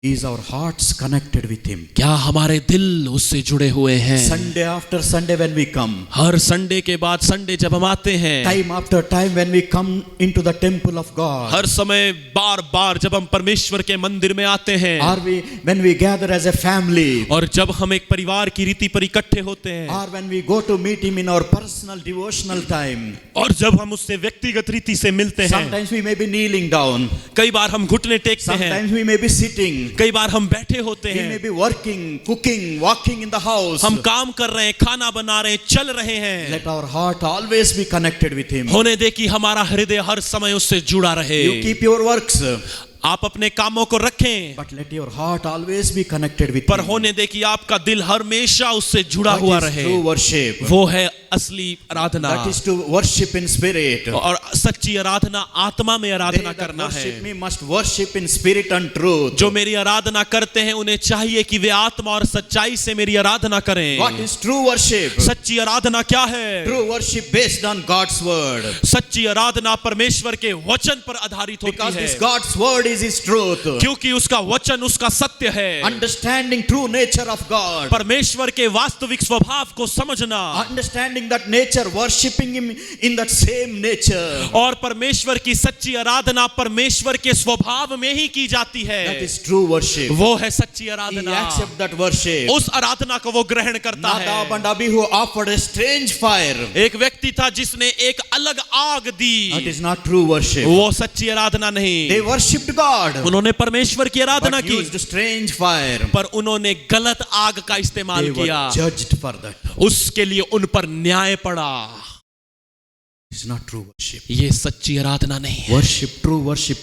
Is our hearts connected with Him?
क्या हमारे दिल उससे जुड़े हुए हैं?
Sunday after Sunday when we come,
her Sunday के बाद संडे जब हम आते हैं,
time after time when we come into the temple of God,
हर समय बार बार जब हम परमेश्वर के मंदिर में आते हैं,
or when we gather as a family,
और जब हम एक परिवार की रीति पर इकट्ठे होते हैं,
or when we go to meet Him in our personal devotional time,
और जब हम उससे व्यक्तिगत रीति से मिलते हैं,
sometimes we may be kneeling down,
कई बार हम घुटने टेकते हैं,
sometimes we may be sitting,
कई बार हम बैठे होते
we may
हैं,
be working, cooking, walking in the house.
हम काम कर रहे हैं, खाना बना रहे हैं, चल रहे हैं।
Let our heart always be connected with Him.
होने दे कि हमारा हृदय हर समय उससे जुड़ा रहे।
You keep your works,
आप अपने कामों को रखें,
but let your heart always be connected with
पर
Him.
होने दे कि आपका दिल हमेशा उससे जुड़ा
That
हुआ
is
रहे।
true worship.
वो है असली आराधना।
That is to worship in spirit.
और सच्ची आराधना आत्मा में
They
आराधना
that
करना
worship
है।
me must worship in spirit and truth.
जो मेरी आराधना करते हैं उन्हें चाहिए कि वे आत्मा और सच्चाई से मेरी आराधना करें।
What is true worship?
सच्ची आराधना क्या है?
True worship based on God's word.
सच्ची आराधना परमेश्वर के वचन पर आधारित होती
Because this
है,
God's word is His truth.
क्योंकि उसका वचन उसका सत्य है।
Understanding true nature of God.
परमेश्वर के वास्तविक स्वभाव को समझना
Understanding that nature, worshiping Him in that same nature.
और परमेश्वर की सच्ची आराधना परमेश्वर के स्वभाव में ही की जाती है।
That is true worship.
वो है सच्ची
He
Aradhana.
accepts that worship.
उस आराधना को वो ग्रहण करता
Nadab
है।
and Abihu offered a strange fire.
एक व्यक्ति था जिसने एक अलग आग दी,
That is not true worship.
वो सच्ची आराधना नहीं।
They worshipped God,
उन्होंने परमेश्वर की आराधना
but
की,
used strange fire.
पर उन्होंने गलत आग का
They
इस्तेमाल
were
किया,
judged for that.
उसके लिए उन पर न्याय पड़ा।
It's not true worship.
ये सच्ची आराधना नहीं है।
Worship, true worship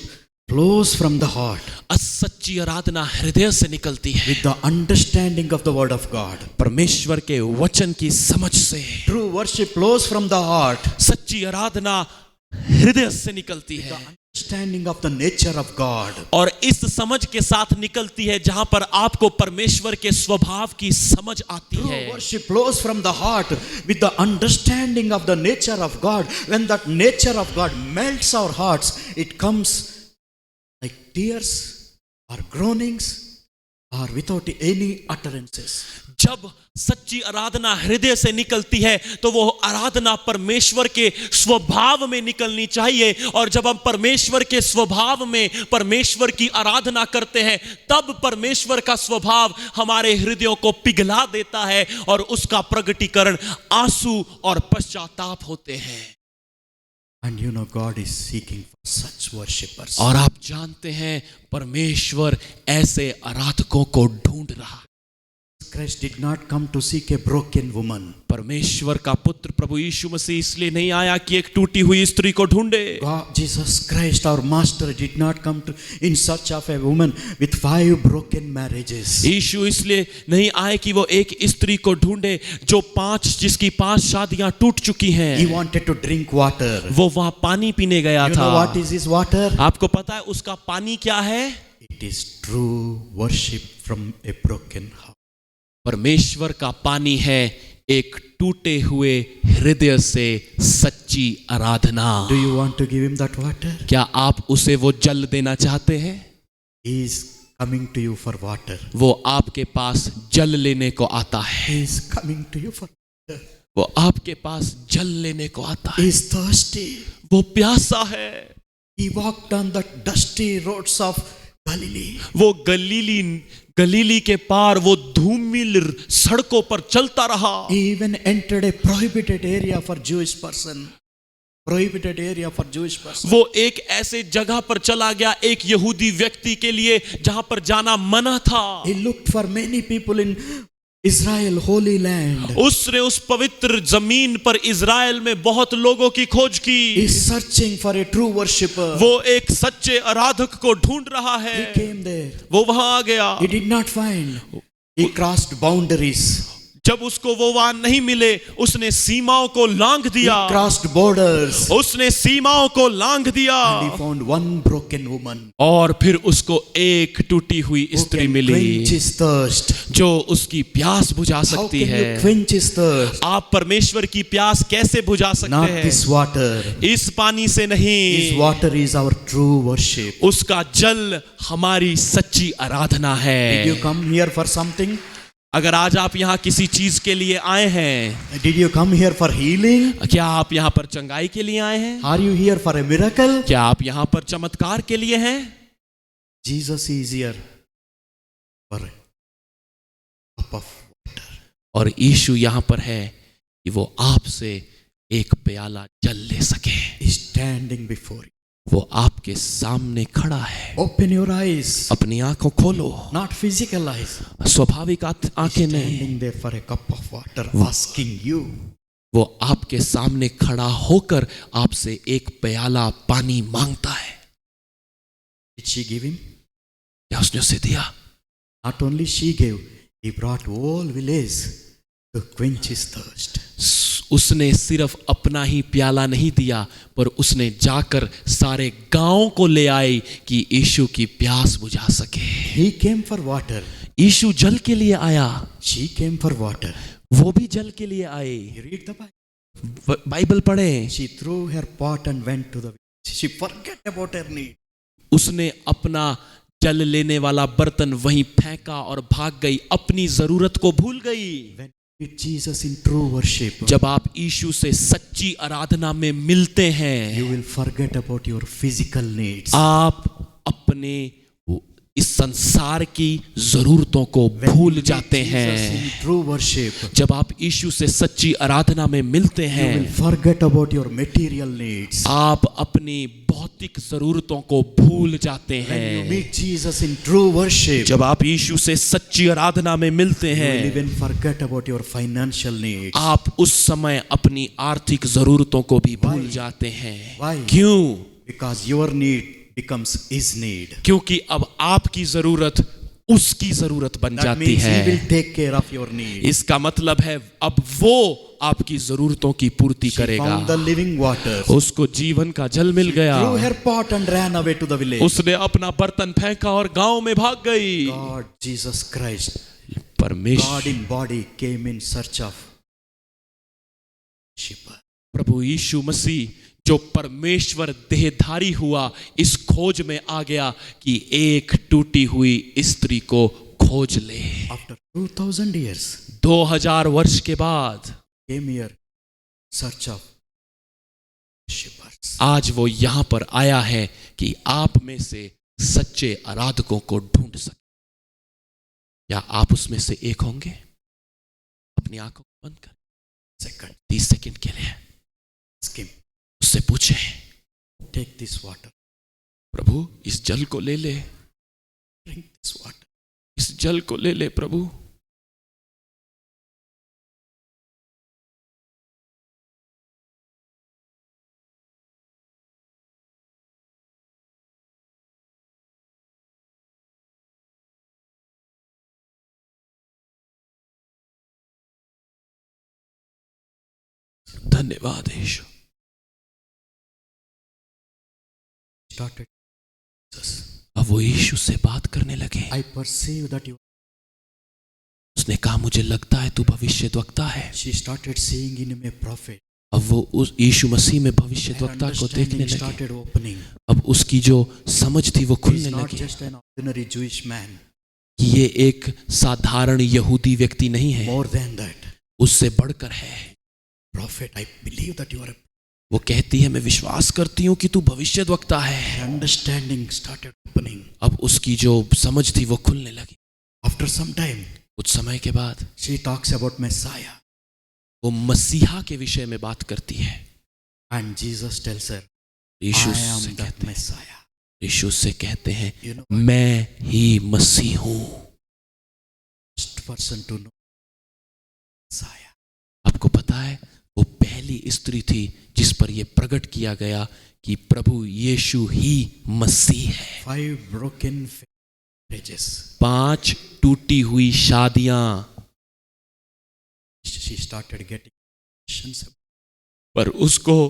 flows from the heart
सच्ची आराधना हृदय से निकलती है,
with the understanding of the word of God.
परमेश्वर के वचन की समझ से।
True worship flows from the heart,
सच्ची आराधना हृदय से निकलती है
understanding of the nature of God.
और इस समझ के साथ निकलती है जहां पर आपको परमेश्वर के स्वभाव की समझ आती
True
है।
worship flows from the heart with the understanding of the nature of God. When that nature of God melts our hearts, it comes like tears or groanings or without any utterances.
जब सच्ची आराधना हृदय से निकलती है तो वो आराधना परमेश्वर के स्वभाव में निकलनी चाहिए, और जब हम परमेश्वर के स्वभाव में परमेश्वर की आराधना करते हैं तब परमेश्वर का स्वभाव हमारे हृदयों को पिघला देता है और उसका प्रगटीकरण आंसू और पश्चाताप होते हैं।
And you know God is seeking for such worshippers.
और आप जानते हैं परमेश्वर ऐसे आराधकों को ढूंढ रहा है।
Christ did not come to seek a broken woman.
परमेश्वर का पुत्र प्रभु यीशु मसीह इसलिए नहीं आया कि एक टूटी हुई स्त्री को ढूंढे।
God, Jesus Christ, our Master, did not come to in search of a woman with 5 broken marriages.
यीशु इसलिए नहीं आए कि वो एक स्त्री को ढूंढे जिसकी 5 शादियां टूट चुकी हैं।
He wanted to drink water.
वो वहां पानी पीने गया
You
था।
know what is his water?
आपको पता है उसका पानी क्या है?
It is true worship from a broken heart.
परमेश्वर का पानी है एक टूटे हुए हृदय से सच्ची आराधना।
Do you want to give him that water?
क्या आप उसे वो जल देना चाहते हैं?
He is coming to you for water.
वो आपके पास जल लेने को आता है।
He is coming to you for water.
वो आपके पास जल लेने को आता है।
He is thirsty.
वो प्यासा है।
He walked on the dusty roads of Galilee.
वो गलीली के पार वो धूमिल सड़कों पर चलता रहा।
He even entered a prohibited area for Jewish person. Prohibited area for Jewish person.
वो एक ऐसे जगह पर चला गया एक यहूदी व्यक्ति के लिए जहां पर जाना मना था।
He looked for many people in Israel, holy land.
उसने उस पवित्र जमीन पर इज़राइल में बहुत लोगों की खोज की।
He is searching for a true worshipper.
वो एक सच्चे आराधक को ढूंढ रहा है।
He came there.
वो वहां आ गया।
He did not find. He crossed boundaries.
जब उसको वो वहां नहीं मिले उसने सीमाओं को लांघ
He
दिया।
crossed borders.
उसने सीमाओं को लांघ दिया।
And he found one broken woman.
और फिर उसको एक टूटी हुई
Who
स्त्री
can
milli
quench his thirst.
जो उसकी प्यास बुझा
How
सकती
can
है।
you quench his thirst?
आप परमेश्वर की प्यास कैसे बुझा सकते
Not
हैं?
this water.
इस पानी से नहीं।
His water is our true worship.
उसका जल हमारी सच्ची आराधना है।
Did you come here for something?
अगर आज आप यहाँ किसी चीज के लिए आए हैं,
Did you come here for healing?
क्या आप यहाँ पर चंगाई के लिए आए हैं?
Are you here for a miracle?
क्या आप यहाँ पर चमत्कार के लिए हैं?
Jesus is here for a cup of water.
और यीशु यहाँ पर है कि वो आपसे एक प्याला जल ले सके।
He's standing before you.
वो आपके सामने खड़ा है।
Open your eyes.
अपनी आंखों खोलो।
Not physical eyes.
स्वाभाविक आंखें नहीं।
Standing there for a cup of water, asking you.
वो आपके सामने खड़ा होकर आपसे एक प्याला पानी मांगता है।
Did she give him?
क्या उसने उसे दिया?
Not only she gave, he brought whole village to quench his thirst.
उसने सिर्फ अपना ही प्याला नहीं दिया पर उसने जाकर सारे गांव को ले आई कि यीशु की प्यास बुझा सके।
He came for water.
यीशु जल के लिए आया।
She came for water.
वो भी जल के लिए आए।
You read the Bible.
Bible पढ़ें।
She threw her pot and went to the village. She forget about her need.
उसने अपना जल लेने वाला बर्तन वहीं फेंका और भाग गई, अपनी जरूरत को भूल गई।
When you meet Jesus in true worship,
जब आप यीशु से सच्ची आराधना में मिलते हैं,
you will forget about your physical needs.
आप अपने इस संसार की जरूरतों को
When
भूल
you meet
जाते
Jesus
हैं।
in true worship,
जब आप यीशु से सच्ची आराधना में मिलते
you will
हैं,
forget about your material needs.
आप अपनी भौतिक जरूरतों को भूल जाते
When you
हैं।
meet Jesus in true worship,
जब आप यीशु से सच्ची आराधना में मिलते
you will
हैं,
even forget about your financial needs.
आप उस समय अपनी आर्थिक जरूरतों को भी भूल
Why?
जाते हैं।
Why?
क्यों?
Because your need becomes his need.
क्योंकि अब आपकी जरूरत उसकी जरूरत बन
That
जाती
means he
है।
will take care of your need.
इसका मतलब है अब वो आपकी जरूरतों की पूर्ति
She
करेगा।
found the living water.
उसको जीवन का जल मिल गया।
Threw her pot and ran away to the village.
उसने अपना बर्तन फेंका और गांव में भाग गई।
God, Jesus Christ, God
परमेश्वर
in body came in search of shepherd.
प्रभु यीशु मसीह जो परमेश्वर देहधारी हुआ इस खोज में आ गया कि एक टूटी हुई स्त्री को खोज ले।
After 2000 years,
2000 वर्ष के बाद
came here search of shepherds.
आज वो यहां पर आया है कि आप में से सच्चे आराधकों को ढूंढ सके। क्या आप उसमें से एक होंगे? अपनी आंखों को बंद कर
Second,
30 सेकंड के लिए
ask him,
उससे पूछें,
take this water,
प्रभु इस जल को ले ले,
drink this water.
इस जल को ले ले प्रभु। धन्यवाद यीशु।
Started Jesus.
अब वो यीशु से बात करने लगे।
I perceive that you.
उसने कहा मुझे लगता है तू भविष्यद्वक्ता है।
She started seeing in him a prophet.
अब वो उस यीशु मसीह में
Her
भविष्यद्वक्ता को देखने
understanding
लगे।
started opening.
अब उसकी जो समझ थी वो
He is
खुलने
not
लगी
just an ordinary Jewish man.
कि ये एक साधारण यहूदी व्यक्ति नहीं है,
More than that,
उससे बढ़कर है।
prophet. I believe that you are a.
वो कहती है मैं विश्वास करती हूँ कि तू भविष्यद्वक्ता है।
Her understanding started opening.
अब उसकी जो समझ थी वो खुलने लगी।
After some time,
कुछ समय के बाद
she talks about Messiah,
वो मसीहा के विषय में बात करती है।
and Jesus tells her,
Yeshu
I
से
am that
कहते हैं,
Messiah.
यीशु से कहते हैं
You know,
मैं ही मसीह हूँ।
first person to know Messiah.
आपको पता है वो पहली स्त्री थी जिस पर यह प्रकट किया गया कि प्रभु यीशु ही मसीह है।
5 broken marriages.
5 टूटी हुई शादियां,
She started getting visions.
पर उसको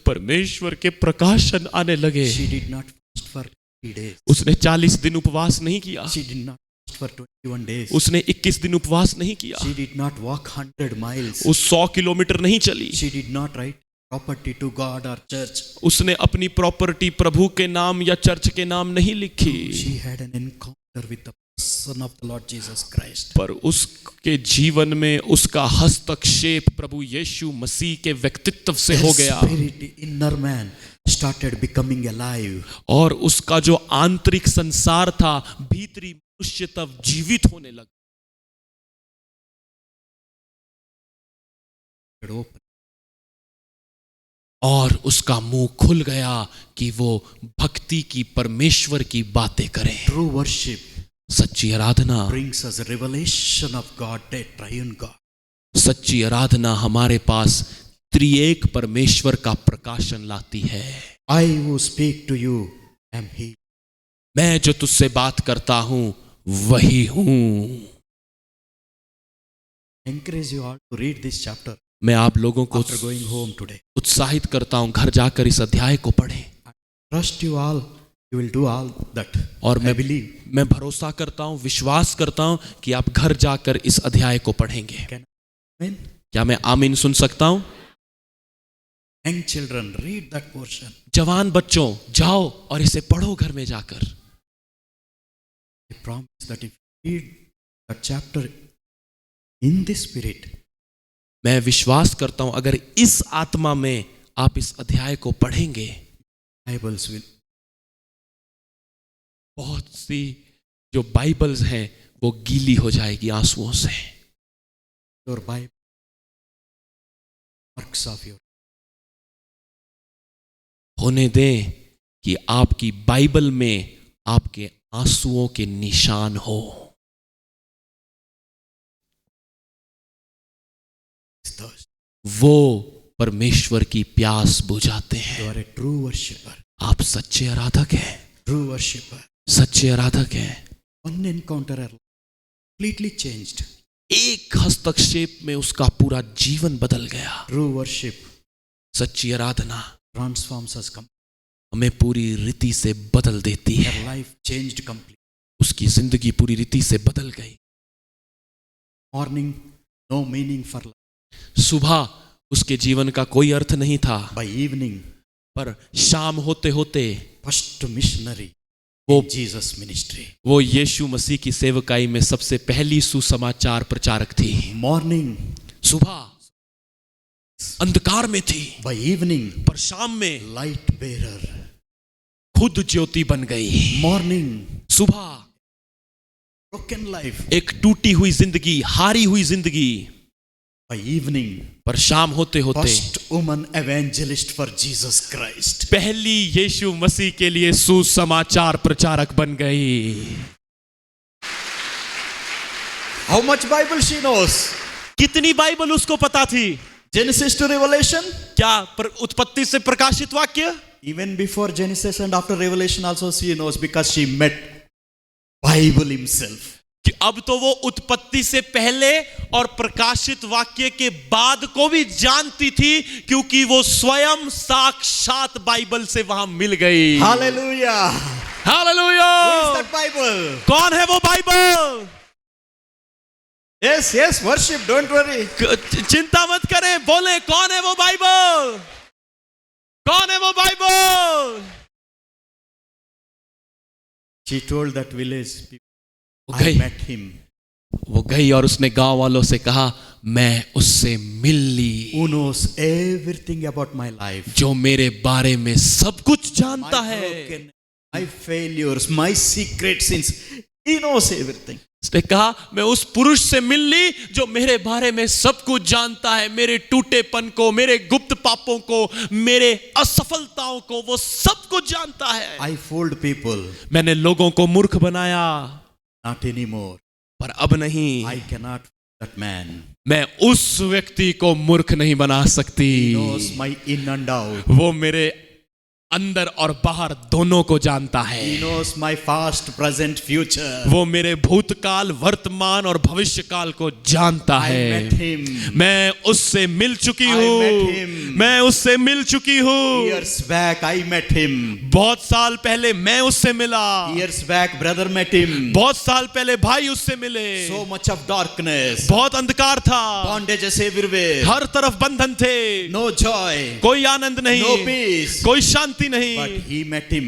परमेश्वर के प्रकाशन आने लगे।
She did not fast for 3 days.
उसने 40 दिन उपवास नहीं किया,
She did not fast for 21 days.
उसने 21 दिन उपवास नहीं किया,
She did not walk 100 miles.
उस 100 किलोमीटर नहीं चली,
She did not write property to God or church.
उसने अपनी प्रॉपर्टी प्रभु के नाम या चर्च के नाम नहीं लिखी,
She had an encounter with the person of the Lord Jesus Christ.
पर उसके जीवन में उसका हस्तक्षेप प्रभु यीशु मसीह के व्यक्तित्व से हो
Her
गया
spirit, inner man, started becoming alive.
और उसका जो आंतरिक संसार था, भीतरी मनुष्य तब जीवित होने लगा।
It opened.
और उसका मुंह खुल गया कि वो भक्ति की, परमेश्वर की बातें करे।
True worship
सच्ची आराधना,
brings us a revelation of God, a triune God.
सच्ची आराधना हमारे पास त्रिएक परमेश्वर का प्रकाशन लाती है।
I who speak to you am He.
मैं जो तुझसे बात करता हूं वही हूं।
Encourage you all to read this chapter
मैं आप लोगों को
after going home today.
उत्साहित करता हूं घर जाकर इस अध्याय को पढ़ें।
Trust you all, you will do all that.
और
I believe.
मैं भरोसा करता हूं, विश्वास करता हूं कि आप घर जाकर इस अध्याय को पढ़ेंगे।
Can Amen.
क्या मैं आमीन सुन सकता हूं?
Young children, read that portion.
जवान बच्चों, जाओ और इसे पढ़ो घर में जाकर।
I promise that if you read that chapter in the spirit,
मैं विश्वास करता हूं अगर इस आत्मा में आप इस अध्याय को पढ़ेंगे,
Bibles will.
बहुत सी जो बाइबल्स हैं वो गीली हो जाएगी आंसुओं से।
Your Bible, works of your.
होने दें कि आपकी बाइबल में आपके आंसुओं के निशान हो।
Thirst.
वो परमेश्वर की प्यास बुझाते
You
हैं।
are a true worshipper.
आप सच्चे आराधक हैं,
True worshipper.
सच्चे आराधक हैं।
One encounter completely changed.
एक हस्तक्षेप में उसका पूरा जीवन बदल गया।
True worship
सच्ची आराधना
transforms us completely.
हमें पूरी रीति से बदल देती है।
Her life changed completely.
उसकी जिंदगी पूरी रीति से बदल गई।
Morning, no meaning for life.
सुबह उसके जीवन का कोई अर्थ नहीं था,
By evening,
पर शाम होते होते
first missionary
वो
in Jesus ministry.
वो यीशु मसीह की सेवकाई में सबसे पहली सुसमाचार प्रचारक थी।
Morning,
सुबह अंधकार में थी,
by evening,
पर शाम में
light bearer.
खुद ज्योति बन गई।
Morning,
सुबह
broken life.
एक टूटी हुई जिंदगी, हारी हुई जिंदगी,
By evening,
पर शाम होते होते
first woman evangelist for Jesus Christ.
पहली यीशु मसीह के लिए सुसमाचार प्रचारक बन गई।
How much Bible she knows?
कितनी बाइबल उसको पता थी?
Genesis to Revelation?
क्या उत्पत्ति से प्रकाशित वाक्य?
Even before Genesis and after Revelation also she knows because she met Bible himself.
कि अब तो वो उत्पत्ति से पहले और प्रकाशित वाक्य के बाद को भी जानती थी, क्योंकि वो स्वयं साक्षात बाइबल से वहां मिल गई।
Hallelujah.
Hallelujah.
Who is that Bible?
कौन है वो Bible?
Yes, worship, don't worry.
चिंता मत करें, बोले कौन है वो बाइबल? कौन है वो Bible?
She told that village people,
वो
I
गई,
met him.
वो गई और उसने गांव वालों से कहा, मैं उससे मिल ली,
Who knows everything about my life.
जो मेरे बारे में सब कुछ
My
जानता है।
broken, my failures, my secret sins. He knows everything.
उसने कहा, मैं उस पुरुष से मिल ली जो मेरे बारे में सब कुछ जानता है, मेरे टूटेपन को, मेरे गुप्त पापों को, मेरे असफलताओं को, वो सब कुछ जानता है।
I fooled people.
मैंने लोगों को मूर्ख बनाया,
Not anymore.
पर अब नहीं।
I cannot fool that man.
मैं उस व्यक्ति को मूर्ख नहीं बना सकती।
He knows my in and out.
वो मेरे अंदर और बाहर दोनों को जानता है।
He knows my past, present, future.
वो मेरे भूतकाल, वर्तमान और भविष्य काल को जानता
I
है।
met him.
मैं उससे मिल चुकी
I met
हूँ,
him.
मैं उससे मिल चुकी हूँ।
Years back, I met him.
बहुत साल पहले मैं उससे मिला।
Years back, brother met him.
बहुत साल पहले भाई उससे मिले।
So much of darkness.
बहुत अंधकार था,
Bondages everywhere.
हर तरफ बंधन थे,
No joy.
कोई आनंद नहीं,
No peace.
कोई शांति
But
नहीं।
he met him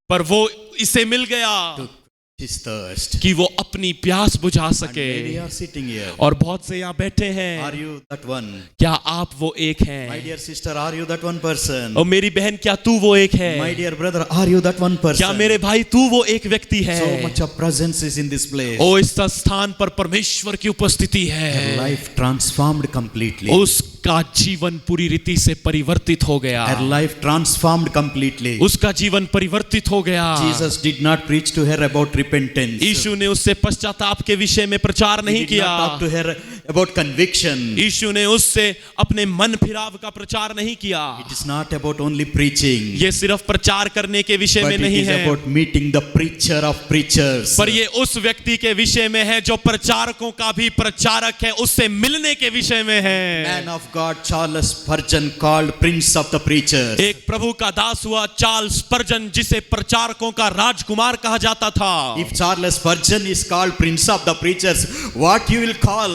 पर वो इसे मिल गया
to quench his thirst.
कि वो अपनी प्यास बुझा
And
सके।
many are sitting here.
और बहुत से यहाँ बैठे
Are
हैं।
you that one?
क्या आप वो एक
My
हैं?
dear sister, are you that one person?
और मेरी बहन, क्या तू वो एक है?
My dear brother, are you that one person?
क्या मेरे भाई तू वो एक व्यक्ति है?
So much of presence is in this place.
ओ, इस स्थान पर परमेश्वर की उपस्थिति
Her
है।
life transformed completely.
उसका जीवन पूरी रीति से परिवर्तित हो गया।
Her life transformed completely.
उसका जीवन परिवर्तित हो गया।
Jesus did not preach to her about repentance.
यीशु ने उससे पश्चाताप के विषय में प्रचार
He
नहीं
did
किया।
not talk to her about conviction.
यीशु ने उससे अपने मन फिराव का प्रचार नहीं किया।
It is not about only preaching.
ये सिर्फ प्रचार करने के विषय
But
में
it
नहीं
is
है,
about meeting the preacher of preachers.
पर ये उस व्यक्ति के विषय में है जो प्रचारकों का भी प्रचारक है, उससे मिलने के विषय में है।
Man of God Charles Spurgeon called Prince of the Preachers.
एक प्रभु का दास हुआ चार्ल्स स्पर्जन, जिसे प्रचारकों का राजकुमार कहा जाता था।
If Charles Spurgeon is called Prince of the Preachers, what you will call?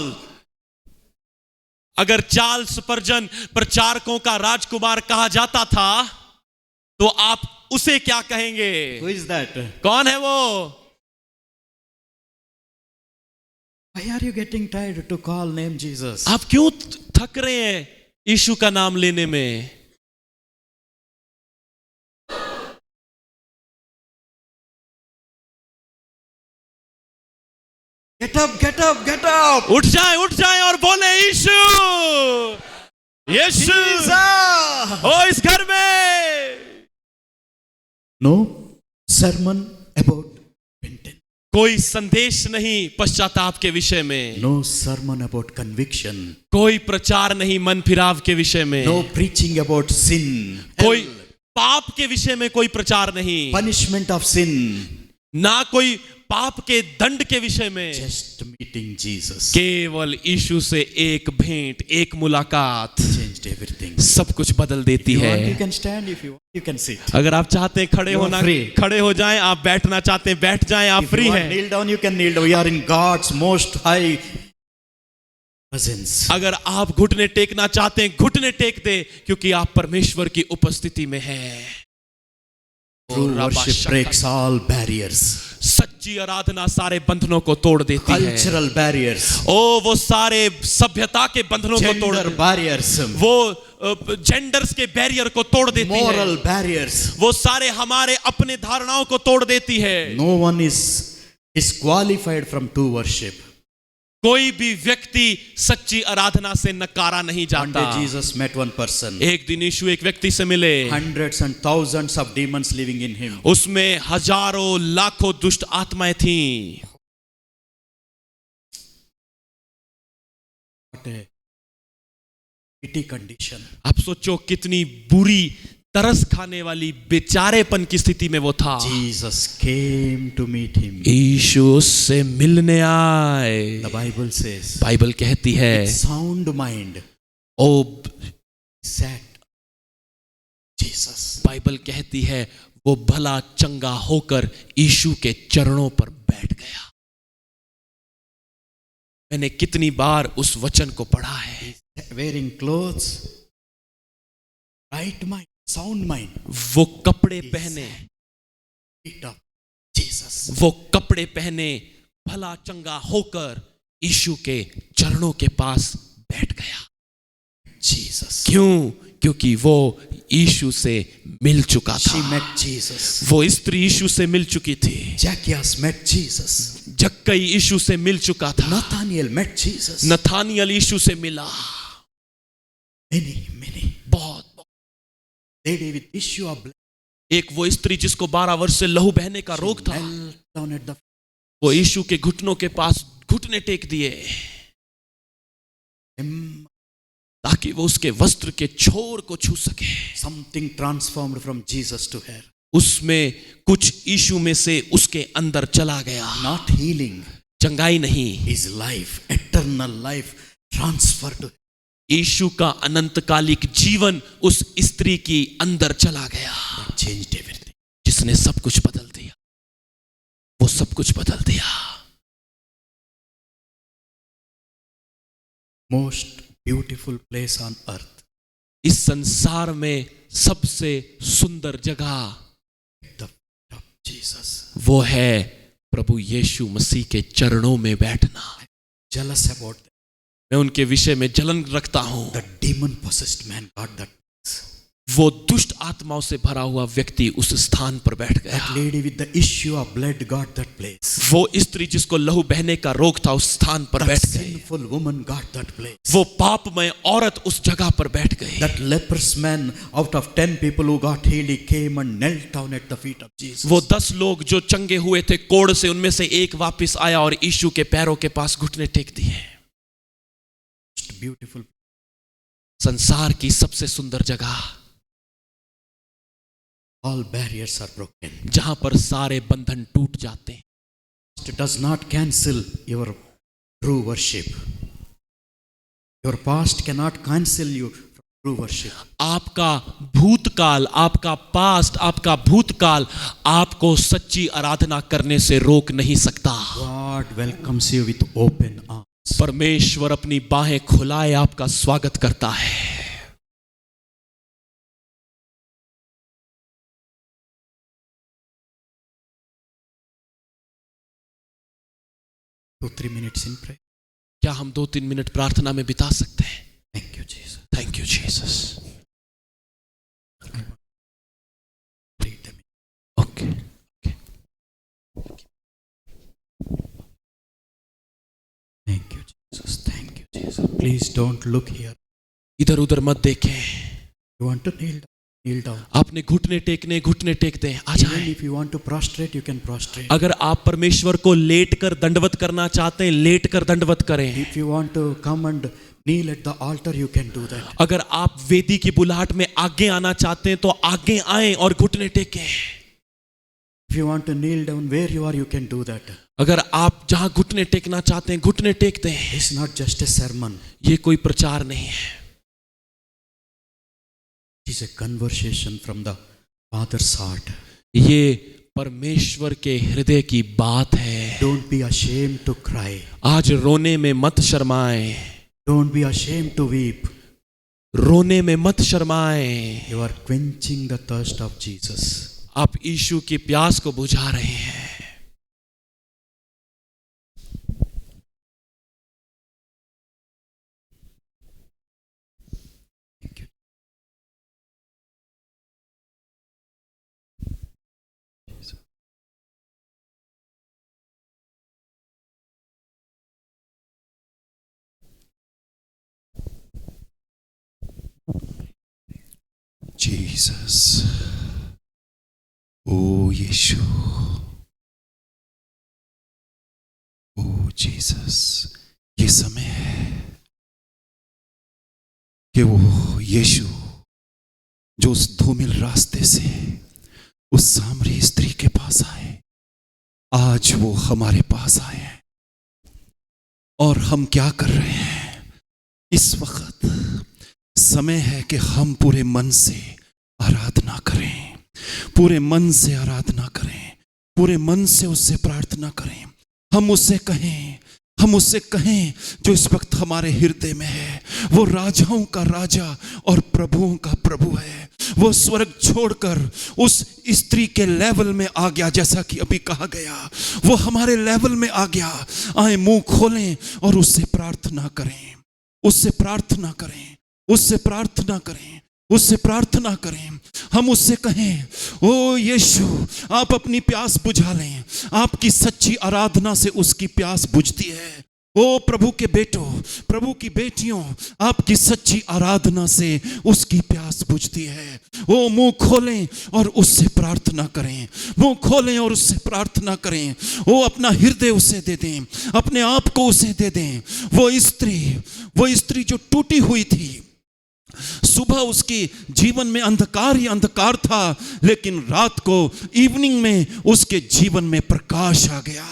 अगर चार्ल्स स्पर्जन प्रचारकों का राजकुमार कहा जाता था, तो आप उसे क्या कहेंगे?
Who is that?
कौन है वो?
Why are you getting tired to call name Jesus?
आप क्यों थक रहे हैं यीशु का नाम लेने में?
Get up, get up, get up!
उठ जाए और बोले यीशु, यीशु।
Jesus!
ओ, इस घर में
No sermon about repentance.
कोई संदेश नहीं पश्चाताप के विषय में,
No sermon about conviction.
कोई प्रचार नहीं मन फिराव के विषय में,
No preaching about sin.
कोई
Hell,
पाप के विषय में कोई प्रचार नहीं,
punishment of sin.
ना कोई पाप के दंड के विषय में।
Just meeting Jesus
केवल यीशु से एक भेंट, एक मुलाकात
changed everything.
सब कुछ बदल देती
If you want,
है।
you can stand. If you want, you can sit.
अगर आप चाहते हैं खड़े
You are
होना,
free.
खड़े हो जाएं। आप बैठना चाहते हैं, बैठ जाएं। आप
If
फ्री
you want,
हैं।
kneel down, you can kneel down. We are in God's most high presence.
अगर आप घुटने टेकना चाहते हैं, घुटने टेक दे, क्योंकि आप परमेश्वर की उपस्थिति में हैं।
True worship breaks all barriers.
सच्ची आराधना सारे बंधनों को तोड़ देती है।
Cultural barriers.
ओ, वो सारे सभ्यता के बंधनों को तोड़
Gender barriers.
वो जेंडर्स के बैरियर को तोड़ देती है।
Moral barriers.
वो सारे हमारे अपने धारणाओं को तोड़ देती है।
No one is disqualified from true worship.
कोई भी व्यक्ति सच्ची आराधना से नकारा नहीं
One
जाता।
day Jesus met one person.
एक दिन यीशु एक व्यक्ति से मिले,
Hundreds and thousands of demons living in him.
उसमें हजारों लाखों दुष्ट आत्माएं थीं।
What a pity condition.
आप सोचो कितनी बुरी तरस खाने वाली बेचारेपन की स्थिति में वो था,
Jesus came to meet him.
यीशु उससे मिलने आए।
The Bible says,
बाइबल कहती है,
sound mind
ओ
sat Jesus.
बाइबल कहती है वो भला चंगा होकर यीशु के चरणों पर बैठ गया। मैंने कितनी बार उस वचन को पढ़ा है।
Wearing clothes, right mind, sound mind.
वो कपड़े पहने,
Feet of Jesus.
वो कपड़े पहने भला चंगा होकर यीशु के चरणों के पास बैठ गया।
Jesus.
क्यों? क्योंकि वो यीशु से मिल चुका
She
था।
met Jesus.
वो स्त्री यीशु से मिल चुकी थी।
Zacchaeus met Jesus.
जक्कई यीशु से मिल चुका था।
Nathaniel met Jesus.
नथानियल यीशु से मिला।
Many.
बहुत।
Lady with issue of blood.
एक वो स्त्री जिसको 12 वर्ष से लहू बहने का रोग था,
Knelt down at the
वो यीशु के घुटनों के पास घुटने टेक दिए
hem.
ताकि वो उसके वस्त्र के छोर को छू सके।
Something transformed from Jesus to her.
उसमें कुछ यीशु में से उसके अंदर चला गया।
Not healing.
चंगाई नहीं,
His life, eternal life, transferred to her.
यीशु का अनंतकालिक जीवन उस स्त्री की अंदर चला गया,
That changed everything.
जिसने सब कुछ बदल दिया। वो सब कुछ बदल दिया।
Most beautiful place on earth.
इस संसार में सबसे सुंदर जगह
The feet of Jesus.
वो है प्रभु यीशु मसीह के चरणों में बैठना।
Jealous about them.
मैं उनके विषय में जलन रखता हूं।
The demon possessed man got that.
वो दुष्ट आत्माओं से भरा हुआ व्यक्ति उस स्थान पर बैठ गया।
That lady with the issue of blood got that place.
वो स्त्री जिसको लहू बहने का रोग था उस स्थान पर
That
बैठ गई।
sinful woman got that place.
वो पापमय औरत उस जगह पर बैठ गई।
That leprous man, out of 10 people who got healed, he came and knelt down at the feet of Jesus.
वो 10 लोग जो चंगे हुए थे कोढ़ से, उनमें से एक वापस आया और यीशु के पैरों के पास घुटने टेक दिए।
Most beautiful.
संसार की सबसे सुंदर जगह,
All barriers are broken.
जहां पर सारे बंधन टूट जाते हैं।
It does not cancel your true worship. Your past cannot cancel you from true worship.
आपका भूतकाल, आपका पास्ट, आपका भूतकाल आपको सच्ची आराधना करने से रोक नहीं सकता।
God welcomes you with open arms.
परमेश्वर अपनी बाहें खुलाए आपका स्वागत करता है।
2-3 minutes in prayer.
क्या हम 2-3 मिनट प्रार्थना में बिता सकते हैं?
Thank you, Jesus.
Thank you Jesus.
Read them.
Okay.
Thank you, Jesus. Thank you, Jesus. Please don't look here.
इधर उधर मत देखें।
You want to kneel down? Kneel down.
आपने घुटने टेक दें, आ
Even
जाएं।
if you want to prostrate, you can prostrate.
अगर आप परमेश्वर को लेट कर दंडवत करना चाहते हैं, लेट कर दंडवत करें।
If you want to come and kneel at the altar, you can do that.
अगर आप वेदी की बुलाहट में आगे आना चाहते हैं तो आगे आएं और घुटने टेकें।
If you want to kneel down where you are, you can do that.
अगर आप जहां घुटने टेकना चाहते हैं घुटने टेक दें।
It's not just a sermon.
ये कोई प्रचार नहीं है,
It is a conversation from the Father's heart.
ये परमेश्वर के हृदय की बात है।
Don't be ashamed to cry.
आज रोने में मत शर्माएं,
Don't be ashamed to weep.
रोने में मत शर्माएं।
You are quenching the thirst of Jesus.
आप यीशु की प्यास को बुझा रहे हैं।
Thank you.
Jesus. Oh, Yeshu. Oh, Jesus. ये समय है कि वो यीशु जो उस धूमिल रास्ते से उस सामरी स्त्री के पास आए, आज वो हमारे पास आए हैं। और हम क्या कर रहे हैं? इस वक्त समय है कि हम पूरे मन से आराधना करें, पूरे मन से आराधना करें, पूरे मन से उससे प्रार्थना करें। हम उससे कहें जो इस वक्त हमारे हृदय में है। वो राजाओं का राजा और प्रभुओं का प्रभु है। वो स्वर्ग छोड़कर उस स्त्री के लेवल में आ गया, जैसा कि अभी कहा गया, वो हमारे लेवल में आ गया। आए मुंह खोलें और उससे प्रार्थना करें, उससे प्रार्थना करें, उससे प्रार्थना करें, उससे प्रार्थना करें। हम उससे कहें, ओ यीशु, आप अपनी प्यास बुझा लें। आपकी सच्ची आराधना से उसकी प्यास बुझती है। ओ प्रभु के बेटों, प्रभु की बेटियों, आपकी सच्ची आराधना से उसकी प्यास बुझती है। ओ मुंह खोलें और उससे प्रार्थना करें, मुंह खोलें और उससे प्रार्थना करें। ओ अपना हृदय उसे दे दें, अपने आप को उसे दे दें। वो स्त्री जो टूटी हुई थी, सुबह उसकी जीवन में अंधकार ही अंधकार था, लेकिन रात को इवनिंग में उसके जीवन में प्रकाश आ गया,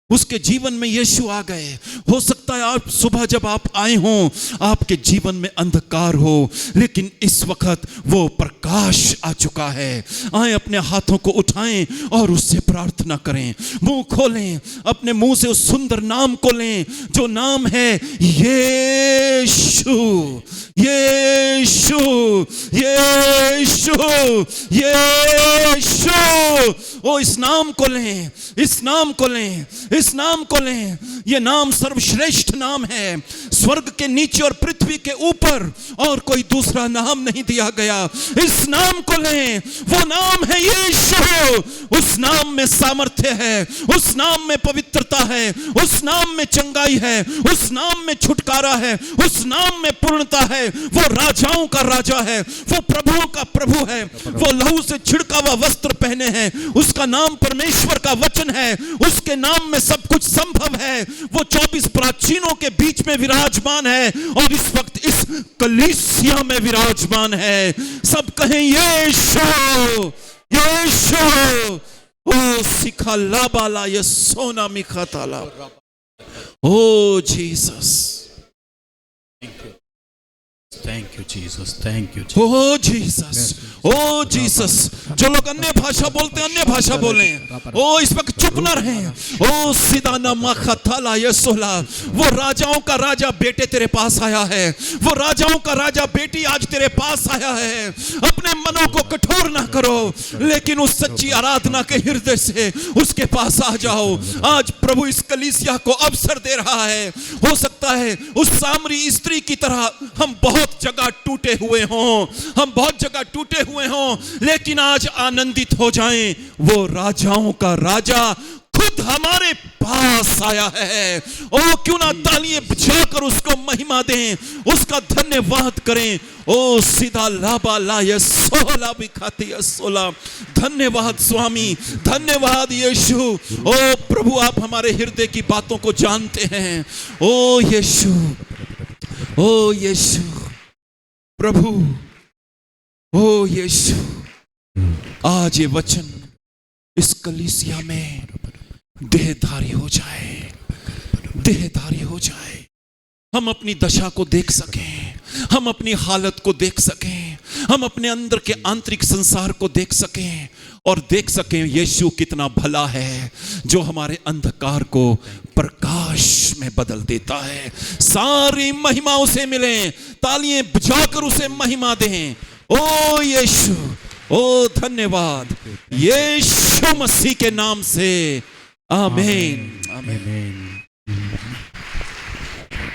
उसके जीवन में यीशु आ गए। हो सकता है आज सुबह जब आप आए हों, आपके जीवन में अंधकार हो, लेकिन इस वक्त वो प्रकाश आ चुका है। आए अपने हाथों को उठाएं और उससे प्रार्थना करें। मुंह खोलें, अपने मुंह से उस सुंदर नाम को लें जो नाम है यीशु, यीशु, यीशु, यीशु। ओ इस नाम को लें, इस नाम को लें, इस नाम को लें। ये नाम सर्वश्रेष्ठ नाम है। स्वर्ग के नीचे और पृथ्वी के ऊपर और कोई दूसरा नाम नहीं दिया गया। इस नाम को लें, वो नाम है यीशु। उस नाम में सामर्थ्य है, उस नाम में पवित्रता है, उस नाम में चंगाई है, उस नाम में छुटकारा है, उस नाम में पूर्णता है। वो राजाओं का राजा है, वो प्रभुओं का प्रभु है। वो लहू से छिड़का हुआ वस्त्र पहने हैं। उसका नाम परमेश्वर का वचन है। उसके नाम में सब कुछ संभव है। वो 24 प्राचीनों के बीच में विराजमान है और इस वक्त इस कलीसिया में विराजमान है। सब कहें यीशु, यीशु। ओ सिखा लाबाला ये सोना मिखा ताला। O Jesus,
Thank you, Jesus. Thank you, Jesus.
O Jesus, O Jesus. जो लोग अन्य भाषा बोलते हैं, अन्य भाषा बोलें। ओ इस वक्त चुप न रहें। ओ सिदाना मखथला यसोला। वो राजाओं का राजा बेटे तेरे पास आया है। वो राजाओं का राजा बेटी आज तेरे पास आया है। अपने मनों को कठोर ना करो, लेकिन उस सच्ची आराधना के हृदय से उसके पास आ जाओ। आज प्रभु इस कलीसिया को अवसर दे रहा है। हो सकता है उस सामरी स्त्री की तरह हम बहुत जगह टूटे हुए हों, हम बहुत जगह टूटे हुए हों, लेकिन आज आनंदित हो जाएं। वो राजाओं का राजा खुद हमारे पास आया है। ओ क्यों ना तालियां बजाकर उसको महिमा दें, उसका धन्यवाद करें। ओ सीधा लाबा लाय सोला बिखाती सोला। धन्यवाद स्वामी, धन्यवाद यीशु। ओ प्रभु, आप हमारे हृदय की बातों को जानते हैं। ओ यीशु, ओ यीशु प्रभु, ओ यीशु। आज ये वचन इस कलीसिया में देहधारी हो जाए, देहधारी हो जाए। हम अपनी दशा को देख सकें, हम अपनी हालत को देख सकें, हम अपने अंदर के आंतरिक संसार को देख सकें और देख सकें यीशु कितना भला है, जो हमारे अंधकार को प्रकाश में बदल देता है। सारी महिमा उसे मिले। तालियां बजाकर उसे महिमा दें। ओ यीशु, ओ धन्यवाद यीशु मसीह के नाम से। आमीन, आमीन,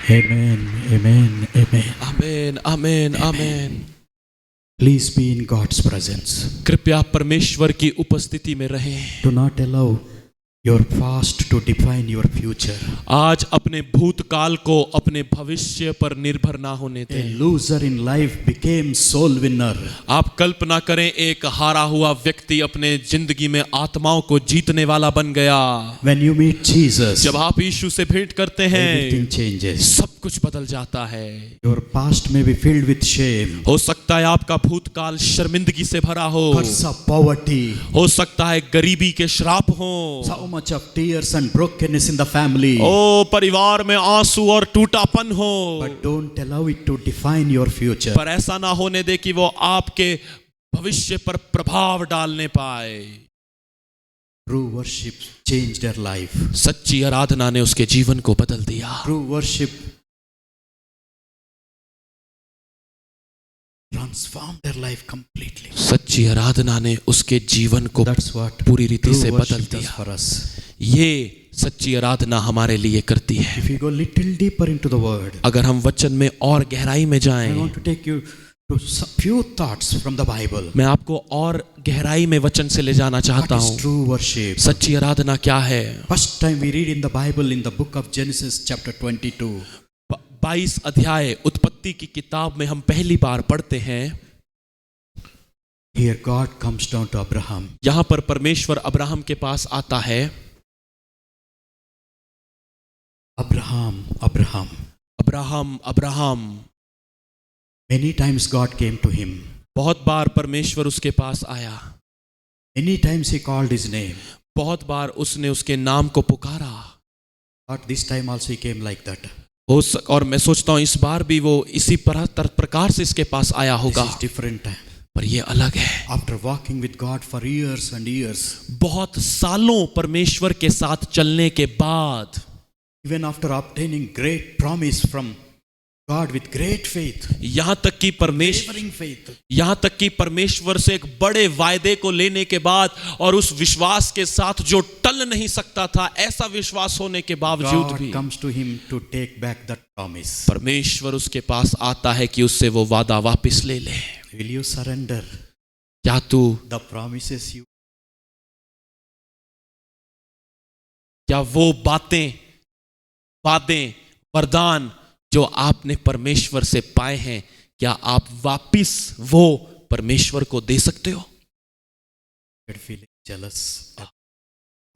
Amen, amen, amen.
Amen, amen, amen.
Please be in God's presence.
कृपया परमेश्वर की उपस्थिति में रहें।
Do not allow your past to define your future.
आज अपने भूतकाल को अपने भविष्य पर निर्भर ना होने
A
दें।
loser in life became soul winner.
आप कल्पना करें, एक हारा हुआ व्यक्ति अपने जिंदगी में आत्माओं को जीतने वाला बन गया।
When you meet Jesus,
जब आप यीशु से भेंट करते हैं,
everything changes.
सब कुछ बदल जाता है।
Your past may be filled with shame,
हो सकता है आपका भूतकाल शर्मिंदगी से भरा हो।
curse of poverty,
हो सकता है गरीबी के श्राप हो।
so much of tears and brokenness in the family.
ओ परिवार में आंसू और टूटापन हो।
But don't allow it to define your future.
पर ऐसा ना होने दे कि वो आपके भविष्य पर प्रभाव डालने पाए।
True worship changed their life.
सच्ची आराधना ने उसके जीवन को बदल दिया।
True worship transformed their life completely.
सच्ची आराधना ने उसके जीवन को
That's what
पूरी रीति
true
से बदल
worship does
दिया।
for us.
ये सच्ची आराधना हमारे लिए करती है।
If you go little deeper into the word,
अगर हम वचन में और गहराई में
I
जाएं,
want to take you to some few thoughts from the Bible.
मैं आपको और गहराई में वचन से ले जाना
What
चाहता
is
हूँ।
true worship?
सच्ची आराधना क्या है?
First time we read in the Bible in the book of Genesis chapter 22.
22 अध्याय उत्पत्ति की किताब में हम पहली बार पढ़ते हैं।
Here God comes down to Abraham.
यहां पर परमेश्वर अब्राहम के पास आता है।
Abraham, Abraham.
Abraham Abraham.
Many times God came to him.
बहुत बार परमेश्वर उसके पास आया।
Many times he called his name.
बहुत बार उसने उसके नाम को पुकारा।
But this time also he came like that.
और मैं सोचता हूँ इस बार भी वो इसी प्रकार से इसके पास आया
This
होगा।
is different time.
पर ये अलग है।
After walking with God for years and years,
बहुत सालों परमेश्वर के साथ चलने के बाद,
even after obtaining great promise from God with great faith,
यहाँ तक
wavering faith,
कि परमेश्वर से एक बड़े वायदे को लेने के बाद और उस विश्वास के साथ जो टल नहीं सकता था, ऐसा विश्वास होने के बावजूद
God
भी
comes to him to take back that promise.
परमेश्वर उसके पास आता है कि उससे वो वादा वापस ले ले।
Will you surrender
क्या तू,
the promises you?
क्या वो बातें, वादे, वरदान जो आपने परमेश्वर से पाए हैं, क्या आप वापस वो परमेश्वर को दे सकते हो?
Feeling jealous of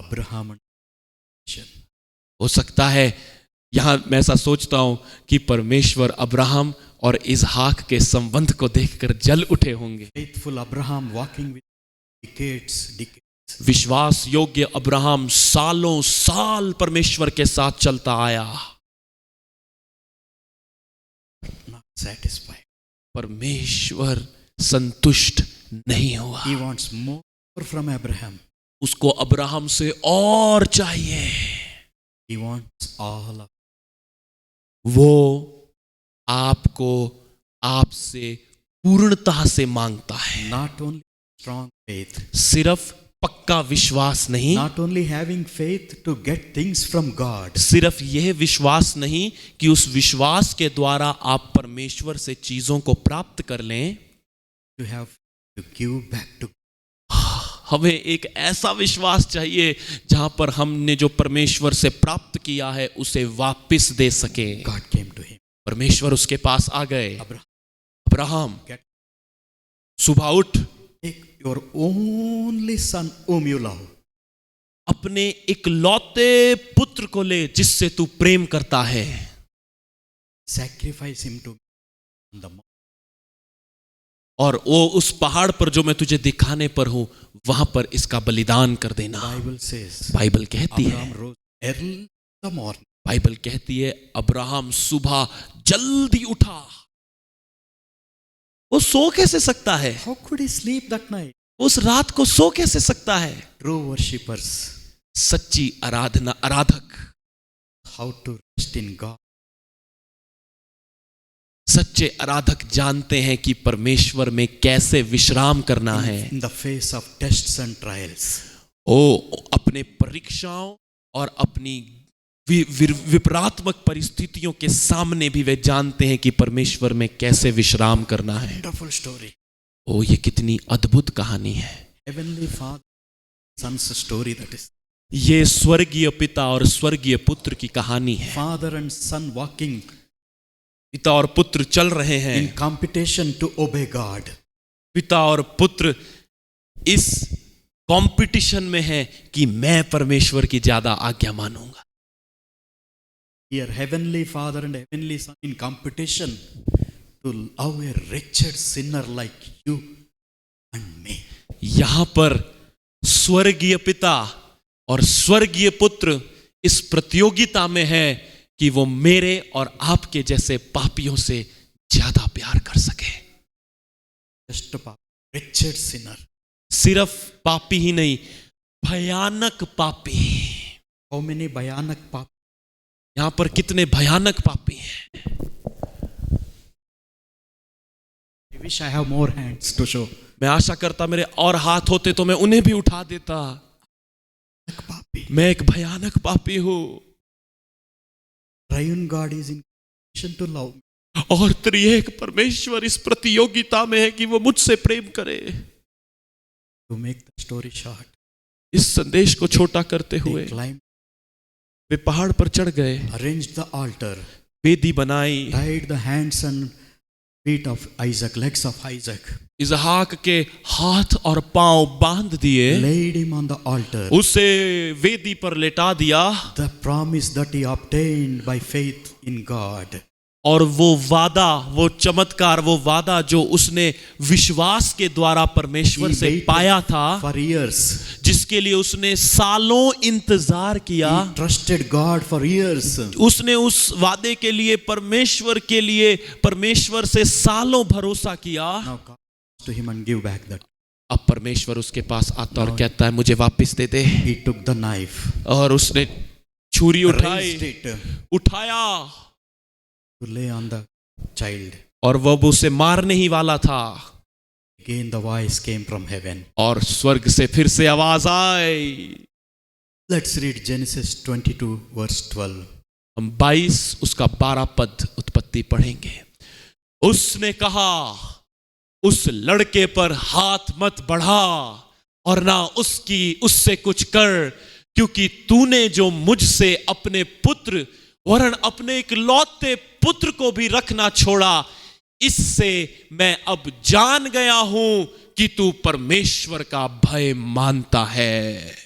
Abraham and Isaac.
हो सकता है यहां मैं ऐसा सोचता हूं कि परमेश्वर अब्राहम और इसहाक के संबंध को देखकर जल उठे होंगे।
Faithful Abraham walking with decades.
विश्वास योग्य अब्राहम सालों साल परमेश्वर के साथ चलता आया।
Not satisfied.
परमेश्वर संतुष्ट नहीं हुआ।
He wants more from Abraham.
उसको अब्राहम से और चाहिए।
He wants all of.
वो आपको आपसे पूर्णतः से मांगता है।
Not only strong faith,
सिर्फ पक्का विश्वास नहीं,
not only having faith to get things from God,
सिर्फ यह विश्वास नहीं कि उस विश्वास के द्वारा आप परमेश्वर से चीजों को प्राप्त कर लें,
you have to give back to.
हमें एक ऐसा विश्वास चाहिए जहां पर हमने जो परमेश्वर से प्राप्त किया है उसे वापस दे सके।
God came to him.
परमेश्वर उसके पास आ गए।
Abraham,
अब्राहम सुबह उठ,
take your only son whom you love.
अपने इकलौते पुत्र को ले जिससे तू प्रेम करता है,
Sacrifice him to me on the mountain.
और वो उस पहाड़ पर जो मैं तुझे दिखाने पर हूं वहां पर इसका बलिदान कर देना।
Bible says
बाइबल कहती है,
Abraham rose early in the morning.
Bible कहती है अब्राहम सुबह जल्दी उठा। वो सो कैसे सकता है?
How could he sleep that night?
उस रात को सो कैसे सकता है?
True worshippers,
सच्ची आराधक
how to rest in God.
सच्चे आराधक जानते हैं कि परमेश्वर में कैसे विश्राम करना है।
In the face of tests and trials.
ओ अपने परीक्षाओं और अपनी विपरात्मक परिस्थितियों के सामने भी वे जानते हैं कि परमेश्वर में कैसे विश्राम करना है।
Wonderful story.
ओ ये कितनी अद्भुत कहानी है।
Heavenly Father, Son's story that is.
ये स्वर्गीय पिता और स्वर्गीय पुत्र की कहानी है।
Father and son walking
पिता और पुत्र चल रहे
in
हैं।
competition to obey God.
पिता और पुत्र इस कंपटीशन में है कि मैं परमेश्वर की ज्यादा आज्ञा मानूंगा।
Here, Heavenly Father and Heavenly Son in competition to love a wretched sinner like you and me.
यहां पर स्वर्गीय पिता और स्वर्गीय पुत्र इस प्रतियोगिता में है कि वो मेरे और आपके जैसे पापियों से ज्यादा प्यार कर सके।
Just a wretched sinner.
सिर्फ पापी ही नहीं, भयानक पापी।
How many भयानक पाप?
यहां पर कितने भयानक पापी हैं।
I wish I have more hands to show.
मैं आशा करता मेरे और हाथ होते तो मैं उन्हें भी उठा देता।
पापी.
मैं एक भयानक पापी हूं।
Triune God is in position to love me.
और त्रिएक परमेश्वर इस प्रतियोगिता में है कि वो मुझसे प्रेम करे।
To make the story short,
इस संदेश को छोटा करते हुए
they climbed,
वे पहाड़ पर चढ़ गए,
arranged the altar,
वेदी बनाई,
tied the hands and feet of Isaac, legs of Isaac,
इसहाक के हाथ और पांव बांध दिए,
laid him on the altar.
उसे वेदी पर लेटा दिया।
The promise that he obtained by faith in God.
और वो वादा, वो चमत्कार, वो वादा जो उसने विश्वास के द्वारा परमेश्वर
He
से
waited
पाया था,
for years.
जिसके लिए उसने सालों इंतजार किया,
He trusted God for years.
उसने उस वादे के लिए परमेश्वर से सालों भरोसा किया।
Now come to him and give back that.
अब परमेश्वर उसके पास आता और कहता है मुझे वापस दे दे।
He took the knife,
और उसने छुरी
raised
उठाई,
it
उठाया
to lay on the child.
और वो अब उसे मारने ही वाला था।
Again the voice came from heaven.
और स्वर्ग से फिर से आवाज आई।
Let's read Genesis 22 verse 12.
हम 22 उसका 12 पद उत्पत्ति पढ़ेंगे। उसने कहा उस लड़के पर हाथ मत बढ़ा और ना उससे कुछ कर, क्योंकि तूने जो मुझसे अपने पुत्र वरन अपने एक लौते पुत्र को भी रखना छोड़ा, इससे मैं अब जान गया हूं कि तू परमेश्वर का भय मानता है।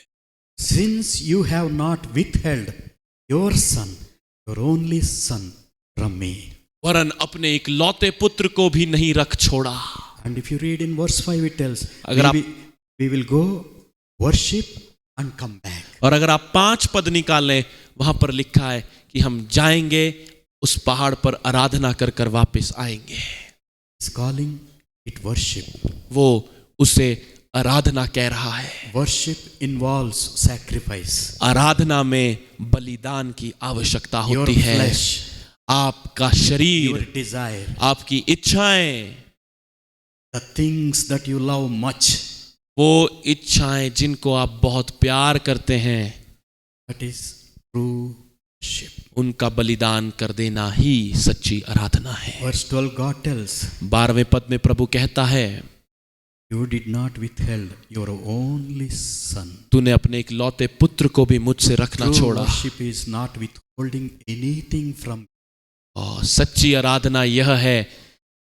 Since you have not withheld your son, your only son from me.
वरन अपने एक लौते पुत्र को भी नहीं रख छोड़ा।
And if you read in verse 5 it tells,
अगर आप
we will go worship and come back.
और अगर आप 5 पद निकालें, वहां पर लिखा है कि हम जाएंगे उस पहाड़ पर आराधना कर कर वापस आएंगे।
It's calling it worship.
वो उसे आराधना कह रहा है।
Worship involves sacrifice.
आराधना में बलिदान की आवश्यकता
Your
होती है।
flesh,
आपका शरीर,
your desire,
आपकी इच्छाएं,
the things that you love much,
वो इच्छाएं जिनको आप बहुत प्यार करते हैं,
that is true worship.
उनका बलिदान कर देना ही सच्ची आराधना है।
Verse 12 God tells,
12वें पद में प्रभु कहता है
you did not withhold your only son.
तूने अपने एक लौते पुत्र को भी मुझसे रखना
True
छोड़ा।
worship is not withholding anything from.
और सच्ची आराधना यह है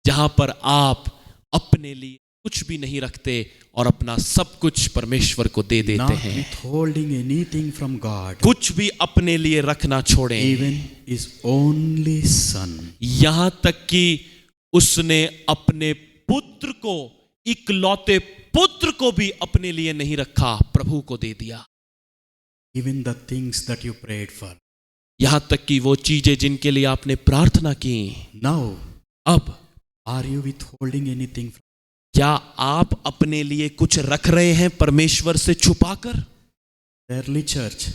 जहां पर आप अपने लिए कुछ भी नहीं रखते और अपना सब कुछ परमेश्वर को दे देते
Not
हैं।
withholding anything from God.
कुछ भी अपने लिए रखना छोड़ें।
Even his only son.
यहां तक कि उसने अपने पुत्र को, इकलौते पुत्र को भी अपने लिए नहीं रखा, प्रभु को दे दिया।
Even the things that you prayed for.
यहां तक कि वो चीजें जिनके लिए आपने प्रार्थना की,
Now,
अब
are you withholding anything from?
क्या आप अपने लिए कुछ रख रहे हैं परमेश्वर से छुपाकर?
The early church,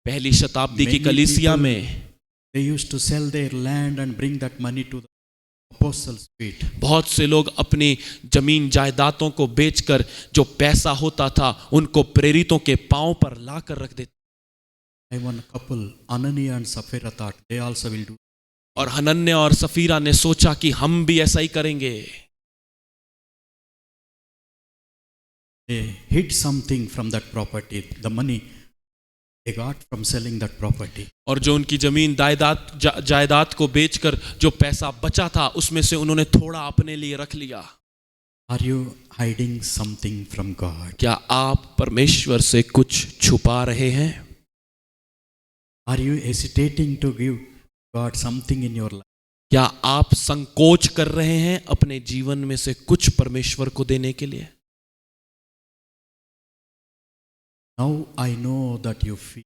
पहली शताब्दी की
Many
कलीसिया
people-
में
they used to sell their land and bring that money to the apostles' feet.
बहुत से लोग अपनी जमीन जायदादों को बेचकर जो पैसा होता था उनको प्रेरितों के पांव पर लाकर रख देते।
I one couple, Ananias and Sapphira, thought they also will do.
और हनन्या और सफीरा ने सोचा कि हम भी ऐसा ही करेंगे।
They hid something from that property, the money they got from selling that property.
और जो उनकी जमीन जायदाद को बेचकर जो पैसा बचा था उसमें से उन्होंने थोड़ा अपने लिए रख लिया।
Are you hiding something from God?
क्या आप परमेश्वर से कुछ छुपा रहे हैं?
Are you hesitating to give God something in your life.
क्या आप संकोच कर रहे हैं अपने जीवन में से कुछ परमेश्वर को देने के लिए?
Now I know that you fear.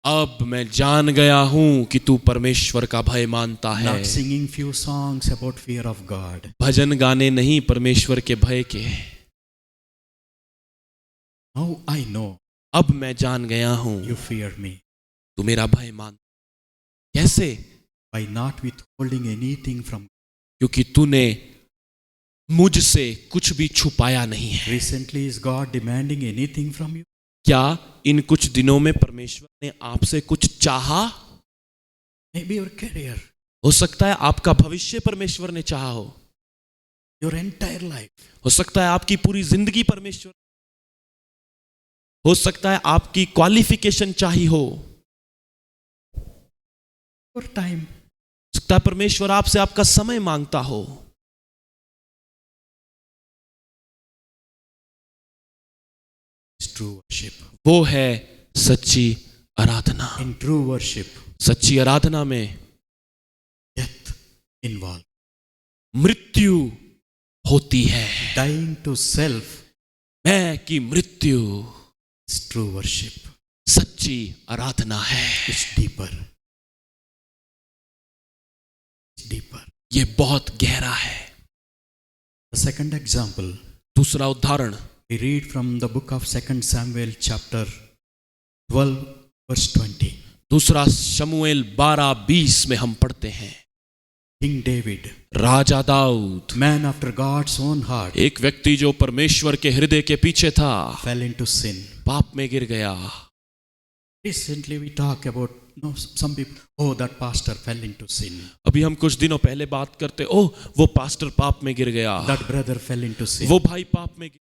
अब मैं जान गया हूं कि तू परमेश्वर का भय मानता है।
Not singing few songs about fear of God.
भजन गाने नहीं परमेश्वर के भय के।
Now I know
अब मैं जान गया हूं
you fear me
तू मेरा भय मान। कैसे?
by not withholding anything from.
क्योंकि तूने मुझसे कुछ भी छुपाया नहीं है।
Recently is God demanding anything from you?
क्या इन कुछ दिनों में परमेश्वर ने आपसे कुछ चाहा?
Maybe your career,
हो सकता है आपका भविष्य परमेश्वर ने चाहा हो।
your entire life.
हो सकता है आपकी पूरी जिंदगी परमेश्वर। हो सकता है आपकी क्वालिफिकेशन चाहिए हो।
Your time.
हो सकता है परमेश्वर आपसे आपका समय मांगता हो।
Is true worship.
वो है सच्ची आराधना।
In true worship,
सच्ची आराधना में
death involved.
मृत्यु होती है।
Dying to self
मैं की मृत्यु
is true worship.
सच्ची आराधना है।
It's deeper. It's deeper.
ये बहुत गहरा है।
The second example,
दूसरा उदाहरण
we read from the book of 2 Samuel chapter 12 verse 20.
दूसरा शमूएल 12:20 में हम पढ़ते हैं।
King David,
राजा Dawood,
man after God's own heart,
एक व्यक्ति जो परमेश्वर के हृदय के पीछे था,
fell into sin.
पाप में गिर गया।
Recently we talk about, some people, oh, that pastor fell into sin.
अभी हम कुछ दिनों पहले बात करते, ओह वो पास्टर पाप में गिर गया,
That brother fell into sin.
वो भाई पाप में गिर,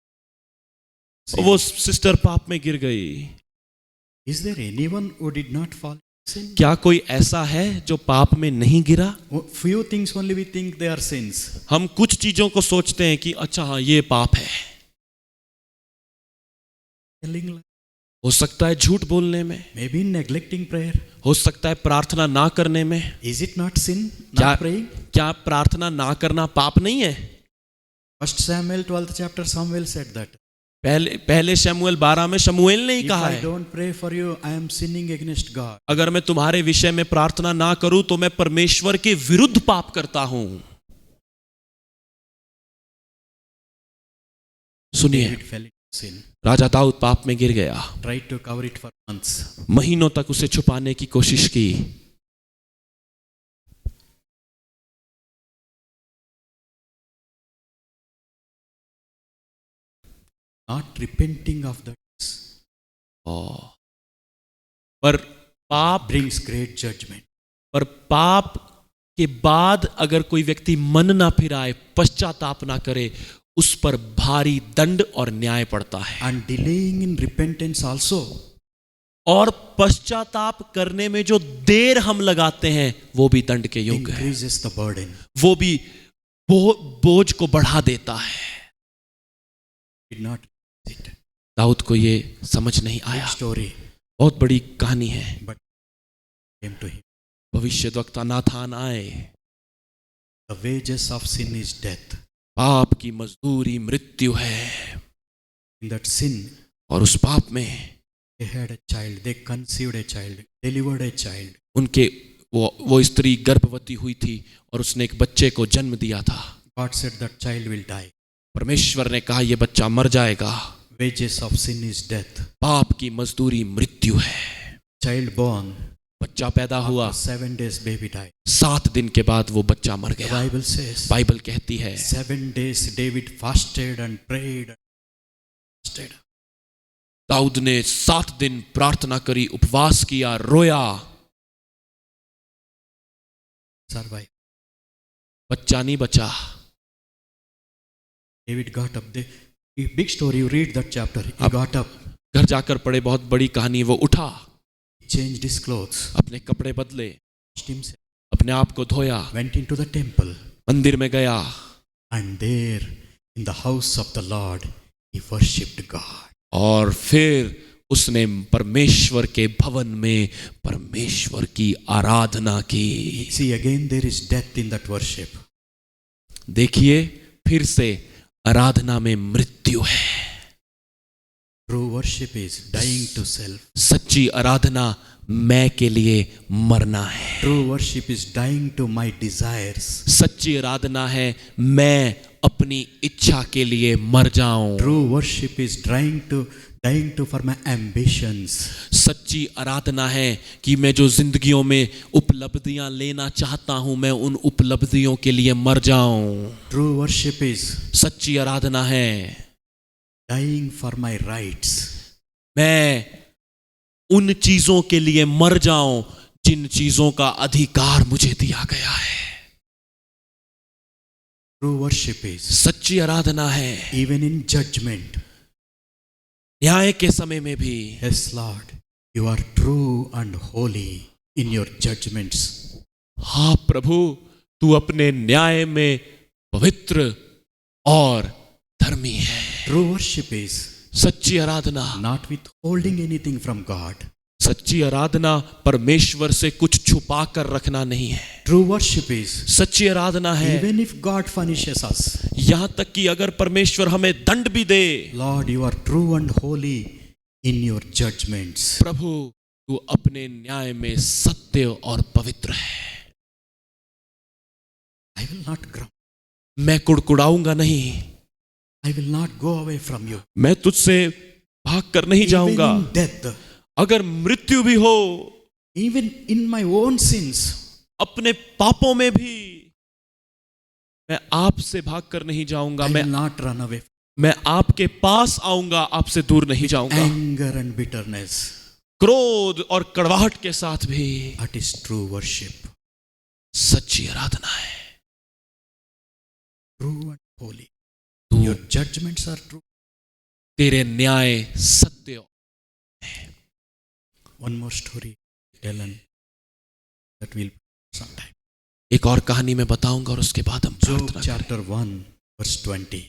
वो सिस्टर पाप में गिर गई।
Is there anyone who did not fall into sin?
क्या कोई ऐसा है जो पाप में नहीं गिरा?
Few things only we think they are sins.
हम कुछ चीजों को सोचते हैं कि अच्छा हाँ ये पाप है।
Telling lies.
हो सकता है झूठ बोलने में,
Maybe neglecting prayer.
हो सकता है प्रार्थना ना करने में।
Is it not sin?
क्या
Not praying?
क्या प्रार्थना ना करना पाप नहीं है?
1 Samuel 12th chapter, Samuel said that.
पहले शमूएल 12 में शमूएल ने ही
If
कहा
I
है,
don't pray for you, I am sinning against God.
अगर मैं तुम्हारे विषय में प्रार्थना ना करूं तो मैं परमेश्वर के विरुद्ध पाप करता हूं। सुनिए,
David fell into sin.
राजा दाऊद पाप में गिर गया।
Tried to cover it for months.
महीनों तक उसे छुपाने की कोशिश की।
Not repenting of that
पर पाप
brings great judgment.
पर पाप के बाद अगर कोई व्यक्ति मन ना फिराए, पश्चाताप ना करे, उस पर भारी दंड और न्याय पड़ता है।
And delaying in repentance also.
और पश्चाताप करने में जो देर हम लगाते हैं वो भी दंड के योग्य है।
Increases the burden.
वो भी बोझ को बढ़ा देता है।
Did not it.
दाऊद को ये समझ नहीं
Big
आया।
story.
बहुत बड़ी कहानी है।
But came to him.
भविष्यद्वक्ता नाथान आए।
The wages of sin is death.
पाप की मजदूरी मृत्यु है।
In that sin,
और उस पाप में
they had a child. They conceived a child. Delivered a child.
उनके वो स्त्री गर्भवती हुई थी और उसने एक बच्चे को जन्म दिया था।
God said that child will die.
परमेश्वर ने कहा यह बच्चा मर जाएगा।
Wages of sin is death.
पाप की मजदूरी मृत्यु है।
Child born.
बच्चा पैदा हुआ,
After 7 days baby died.
7 दिन के बाद वो बच्चा मर
The
गया।
Bible says
बाइबल कहती है
7 days David fasted and prayed. Fasted.
Dawood ने 7 दिन प्रार्थना करी, उपवास किया, रोया,
Survive.
बच्चा नहीं बचा।
David got up. Big story. You read that chapter. He got up.
घर जाकर पढ़े, बहुत बड़ी कहानी। वो उठा,
Changed his clothes.
अपने कपड़े बदले,
Washed himself.
अपने आप को धोया,
Went into the temple.
मंदिर में गया
And there in the house of the Lord he worshipped God.
और फिर उसने परमेश्वर के भवन में परमेश्वर की आराधना की।
See, again there is death in that worship.
देखिए फिर से आराधना में मृत्यु है।
True worship is dying to self.
सच्ची आराधना मैं के लिए मरना है।
True worship is dying to my desires.
सच्ची आराधना है मैं अपनी इच्छा के लिए मर जाऊं।
True worship is dying to for my ambitions.
सच्ची आराधना है कि मैं जो जिंदगियों में उपलब्धियां लेना चाहता हूं मैं उन उपलब्धियों के लिए मर जाऊं।
True worship is
सच्ची आराधना है
dying for my rights.
मैं उन चीजों के लिए मर जाऊं जिन चीजों का अधिकार मुझे दिया गया है।
True worship is
सच्ची आराधना है
even in judgment.
न्याय के समय में भी।
Yes, Lord, you are true and holy in your judgments.
हाँ प्रभु, तू अपने न्याय में पवित्र और धर्मी है।
True worship is
सच्ची आराधना,
not withholding anything from God.
सच्ची आराधना परमेश्वर से कुछ छुपा कर रखना नहीं है।
True worship is
सच्ची आराधना है
even if God punishes us,
यहां तक कि अगर परमेश्वर हमें दंड भी दे,
Lord, you are true and holy in your judgments.
प्रभु तू अपने न्याय में सत्य और पवित्र है।
I will not grumble.
मैं कुड़कुड़ाऊंगा नहीं,
I will not go away from you.
मैं तुझसे भाग कर नहीं
Even
जाऊंगा।
in death,
अगर मृत्यु भी हो,
even in my own sins,
अपने पापों में भी मैं आपसे भाग कर नहीं जाऊंगा।
I will not run away.
मैं आपके पास आऊंगा, आपसे दूर नहीं जाऊंगा।
Anger and bitterness.
क्रोध और कड़वाहट के साथ भी।
That is true worship.
सच्ची आराधना है।
True and holy.
तू
Your judgments are true.
तेरे न्याय सत्य।
One more story, Ellen, that will sometime.
एक और कहानी मैं बताऊंगा और उसके बाद हम
Job
प्रार्थना करें।
chapter 1 verse 20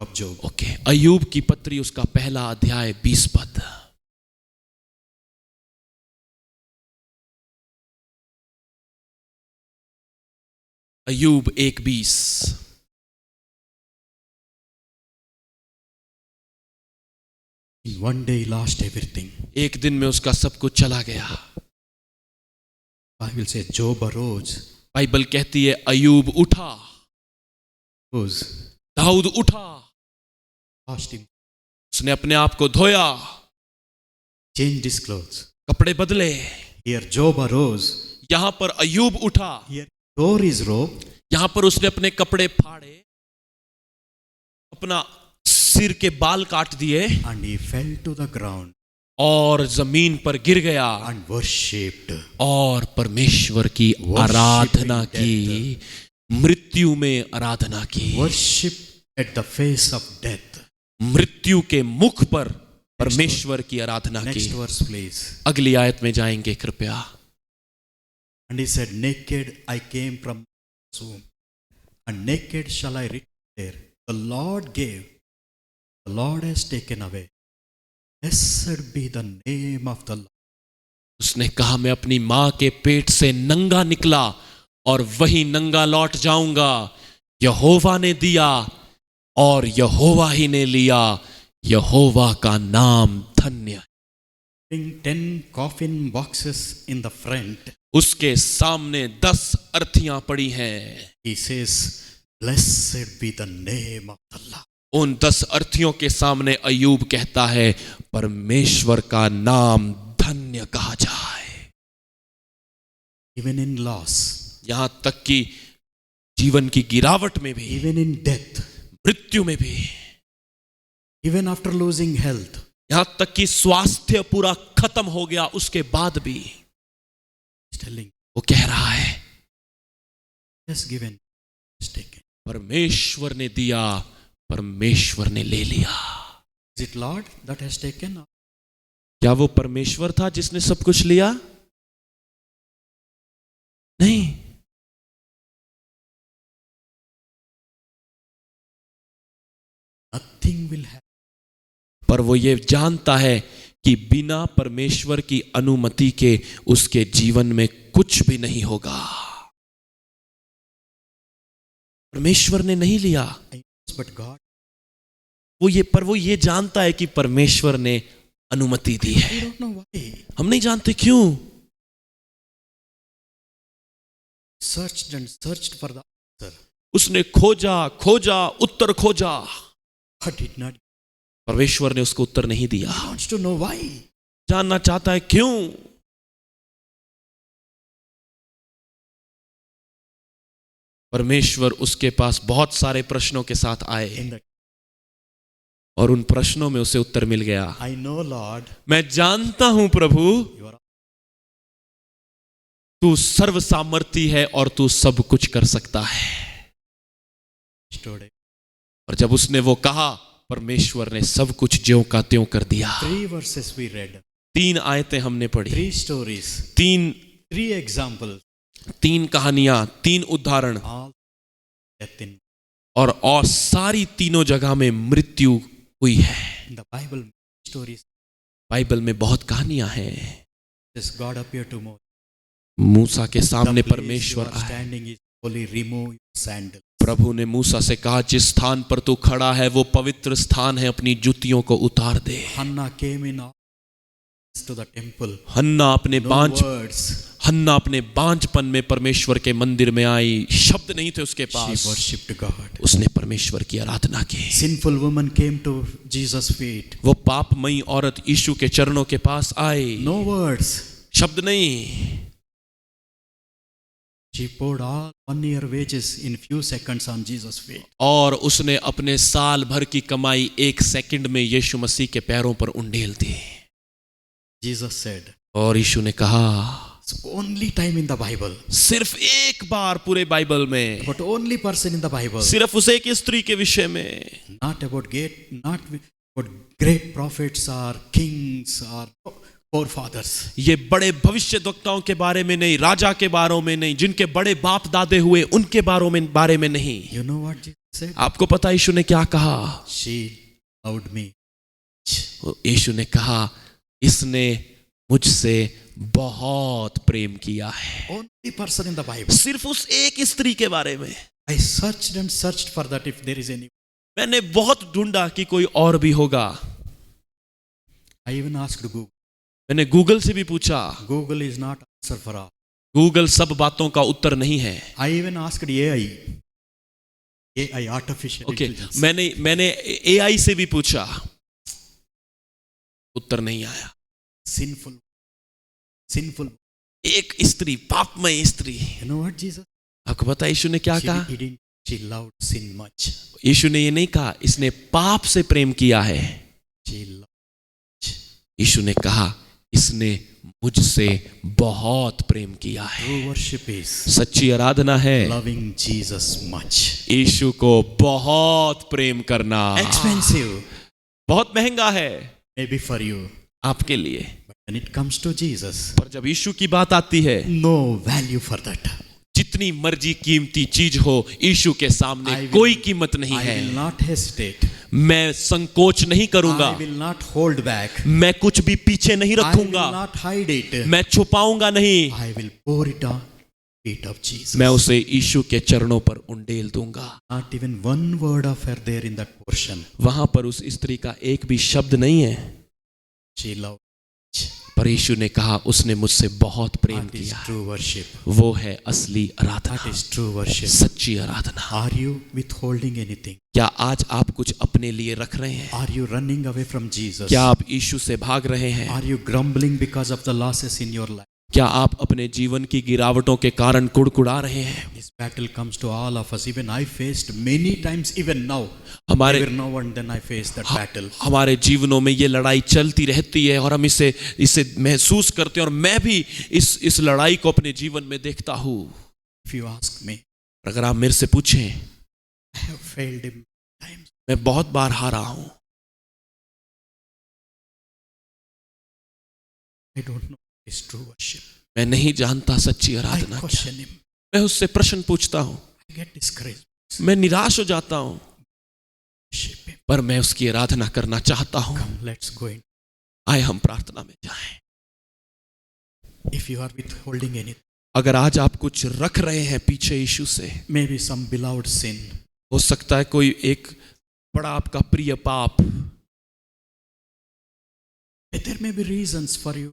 of Job.
Okay, अय्यूब की पत्री उसका पहला अध्याय 20 पद। अय्यूब 1:20।
In one day he lost everything.
एक दिन में उसका सब कुछ चला गया।
Bible says Job arose.
Bible कहती है अय्यूब उठा,
Rose.
दाऊद उठा,
Washed him.
उसने अपने आप को धोया,
Changed his clothes.
कपड़े बदले।
Here Job arose.
यहां पर अय्यूब उठा,
Here tore his robe.
यहां पर उसने अपने कपड़े फाड़े, अपना सिर के बाल काट दिए
And he fell to the ground
और जमीन पर गिर गया
and worshipped.
और परमेश्वर की आराधना की, मृत्यु में आराधना की।
Worship at the face of death.
मृत्यु के मुख पर परमेश्वर की आराधना की।
Next verse please.
अगली आयत में जाएंगे कृपया।
And he said, naked I came from womb, and naked shall I return there. The Lord gave, the Lord has taken away. Blessed be the name of the Lord.
उसने कहा मैं अपनी मां के पेट से नंगा निकला और वही नंगा लौट जाऊंगा। यहोवा ने दिया और यहोवा ही ने लिया, यहोवा का नाम धन्य।
Having 10 coffin boxes in the front,
उसके सामने 10 अर्थियां पड़ी हैं।
he says, blessed be the name of the Lord.
उन 10 अर्थियों के सामने अय्यूब कहता है परमेश्वर का नाम धन्य कहा जाए।
Even in loss,
यहां तक कि जीवन की गिरावट में भी,
even in death,
मृत्यु में भी,
even after losing health,
यहां तक कि स्वास्थ्य पूरा खत्म हो गया उसके बाद भी
he's telling,
वो कह रहा है
has given, has taken.
परमेश्वर ने दिया, परमेश्वर ने ले लिया।
Is it Lord that has taken?
क्या वो परमेश्वर था जिसने सब कुछ लिया? नहीं,
Nothing will happen
पर वो ये जानता है कि बिना परमेश्वर की अनुमति के उसके जीवन में कुछ भी नहीं होगा। परमेश्वर ने नहीं लिया,
But God,
वो ये जानता है कि परमेश्वर ने अनुमति दी है।
I don't know why.
हम नहीं जानते क्यों।
Searched and searched for the answer.
उसने खोजा उत्तर खोजा,
God did not.
परमेश्वर ने उसको उत्तर नहीं दिया।
He wants to know why.
जानना चाहता है क्यों। परमेश्वर उसके पास बहुत सारे प्रश्नों के साथ आए
In the,
और उन प्रश्नों में उसे उत्तर मिल गया।
I know, Lord,
मैं जानता हूं प्रभु,
you are
तू सर्व सामर्थी है और तू सब कुछ कर सकता है।
today.
और जब उसने वो कहा, परमेश्वर ने सब कुछ ज्यों का त्यों कर दिया।
3 verses we read.
3 आयतें हमने पढ़ी,
3 stories.
3
examples.
3 कहानियां, 3 उदाहरण,
All death in
और सारी तीनों जगह में मृत्यु हुई है।
the Bible. Stories.
बाइबल में बहुत कहानियां हैं।
This God appeared to Moses.
मूसा के सामने
The place
परमेश्वर
you are
आए।
standing is holy. Remove your sandals.
प्रभु ने मूसा से कहा, जिस स्थान पर तू खड़ा है वो पवित्र स्थान है, अपनी जूतियों को उतार दे।
Hannah came in to the temple.
Hannah
No words.
अपने बांझपन में परमेश्वर के मंदिर में आई, शब्द नहीं थे उसके
She
पास,
worshipped God.
उसने परमेश्वर की आराधना की।
Sinful woman came to Jesus' feet.
वो पापमयी औरत यीशु के चरणों के पास आई,
No words.
शब्द नहीं।
She poured all 1 year wages in few seconds on Jesus' feet.
और उसने अपने साल भर की कमाई 1 सेकंड में यीशु मसीह के पैरों पर उंडेल दी।
Jesus said,
और यीशु ने कहा,
it's only time in the Bible,
सिर्फ एक बार पूरे बाइबल में,
but only person in the Bible,
सिर्फ उस एक स्त्री के विषय में,
not about great prophets or kings or forefathers.
ये बड़े भविष्यद्वक्ताओं के बारे में नहीं, राजा के बारे में नहीं, जिनके बड़े बाप दादे हुए उनके बारे में नहीं।
You know what Jesus said?
आपको पता यीशु ने क्या कहा?
She loved me.
यीशु ने कहा, इसने मुझसे बहुत प्रेम किया है।
Only person in the Bible.
सिर्फ उस एक स्त्री के बारे में।
I searched and searched for that if there is any.
मैंने बहुत ढूंढा कि कोई और भी होगा।
I even asked Google.
मैंने गूगल से भी पूछा।
Google is not answer for all.
Google सब बातों का उत्तर नहीं है।
I even asked AI. AI, artificial intelligence.
मैंने AI से भी पूछा, उत्तर नहीं आया।
Sinful.
एक स्त्री, पापमय स्त्री।
You know what Jesus?
आपको पता है यीशु ने क्या कहा?
She loved sin much.
यीशु ने ये नहीं कहा इसने पाप से प्रेम किया है।
She loved.
यीशु ने कहा इसने मुझसे बहुत प्रेम किया है।
True worship is
सच्ची आराधना है
loving Jesus much.
यीशु को बहुत प्रेम करना।
Expensive.
बहुत महंगा है
Maybe for you.
आपके लिए,
But when it comes to Jesus,
पर जब यीशु की बात आती है,
no value for that.
जितनी मर्जी कीमती चीज हो यीशु के सामने
I will-
कोई कीमत नहीं
I
है।
will not hesitate.
मैं संकोच नहीं करूंगा,
I will not hold back.
मैं कुछ भी पीछे नहीं
I will
रखूंगा,
not hide it.
मैं छुपाऊंगा नहीं,
I will pour it on feet of Jesus.
मैं उसे यीशु के चरणों पर उंडेल दूंगा।
Not even one word of her there in that portion.
वहां पर उस स्त्री का एक भी शब्द नहीं है,
She loved.
पर यीशु ने कहा उसने मुझसे बहुत प्रेम
That is
किया।
true worship.
वो है असली
That
Aradhana,
is true worship.
सच्ची आराधना।
Are you withholding anything?
क्या आज आप कुछ अपने लिए रख रहे हैं?
Are you running away from Jesus?
क्या आप यीशु से भाग रहे हैं?
Are you grumbling because of the losses in your life?
क्या आप अपने जीवन की गिरावटों के कारण कुड़कुड़ा रहे हैं?
This battle comes to all of us. Even I faced many times, even now.
हमारे
Never now and then I faced that battle.
हमारे जीवनों में ये लड़ाई चलती रहती है और हम इसे महसूस करते हैं, और मैं भी इस लड़ाई को अपने जीवन में देखता हूँ।
If you ask me,
अगर आप मेरे से पूछें,
I have failed him times.
मैं बहुत बार हारा हूँ।
I don't know. It's true worship.
मैं नहीं जानता सच्ची
I
आराधना क्या।
question him.
मैं उससे प्रश्न पूछता हूँ,
I get discouraged.
मैं निराश हो जाता हूँ।
worship him.
पर मैं उसकी आराधना करना चाहता हूं।
Come, let's go in.
आए हम प्रार्थना में जाएं।
If you are withholding anything,
अगर आज आप कुछ रख रहे हैं पीछे यीशु से,
maybe some beloved sin,
हो सकता है कोई एक बड़ा आपका प्रिय पाप,
there may be reasons for you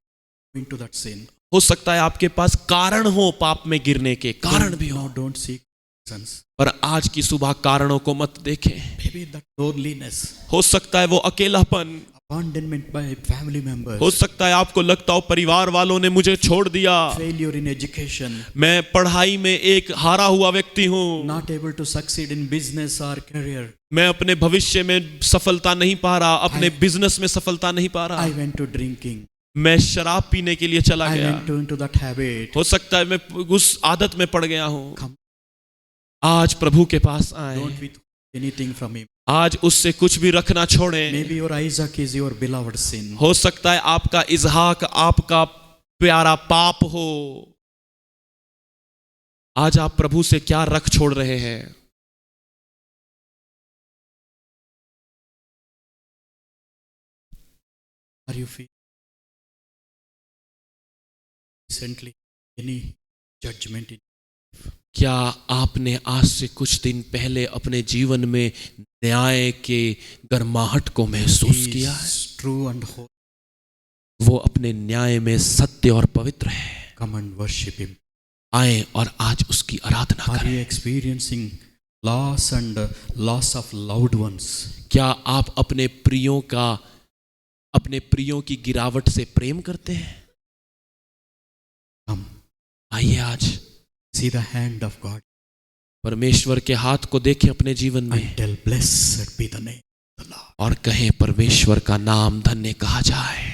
into that sin.
हो सकता है आपके पास कारण हो पाप में गिरने के, कारण भी हो।
No, don't seek reasons.
पर आज की सुबह कारणों को मत देखें।
Maybe that loneliness,
हो सकता है वो अकेलापन,
abandonment by family members,
हो सकता है आपको लगता हो परिवार वालों ने मुझे छोड़ दिया,
failure in education,
मैं पढ़ाई में एक हारा हुआ व्यक्ति हूँ,
not able to succeed in business or career.
मैं अपने भविष्य में सफलता नहीं पा रहा, अपने बिजनेस में सफलता नहीं पा रहा,
I went to drinking.
मैं शराब पीने के लिए चला
I
गया,
went into that habit.
हो सकता है मैं उस आदत में पड़ गया हूँ।
Come.
आज प्रभु के पास आए,
Don't withhold anything from him.
आज उससे कुछ भी रखना छोड़ें।
Maybe your Isaac is your beloved sin.
हो सकता है आपका इजहाक आपका प्यारा पाप हो। आज आप प्रभु से क्या रख छोड़ रहे हैं?
Are you feeling recently any judgment in
क्या आपने आज से कुछ दिन पहले अपने जीवन में न्याय के गर्माहट को महसूस किया है?
is true and holy?
वो अपने न्याय में सत्य और पवित्र है।
Come and worship him.
आए और आज उसकी आराधना
Are
करें।
you experiencing loss and loss of loved ones?
क्या आप अपने प्रियों की गिरावट से प्रेम करते हैं?
Come,
आइए आज
see the hand of God
परमेश्वर के हाथ को देखें अपने जीवन में
and tell, blessed be the name of the Lord.
और कहें परमेश्वर का नाम धन्य कहा जाए।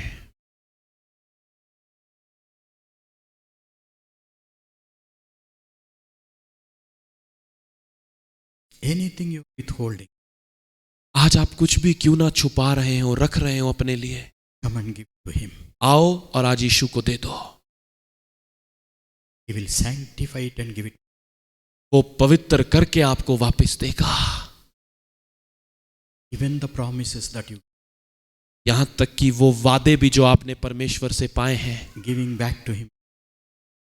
Anything you're withholding,
आज आप कुछ भी क्यों ना छुपा रहे हो, रख रहे हो अपने लिए,
come and give to him.
आओ और आज यीशु को दे दो।
He will sanctify it and give it.
वो पवित्र करके आपको वापस देगा।
Even the promises that you
यहां तक कि वो वादे भी जो आपने परमेश्वर से पाए हैं,
giving back to him.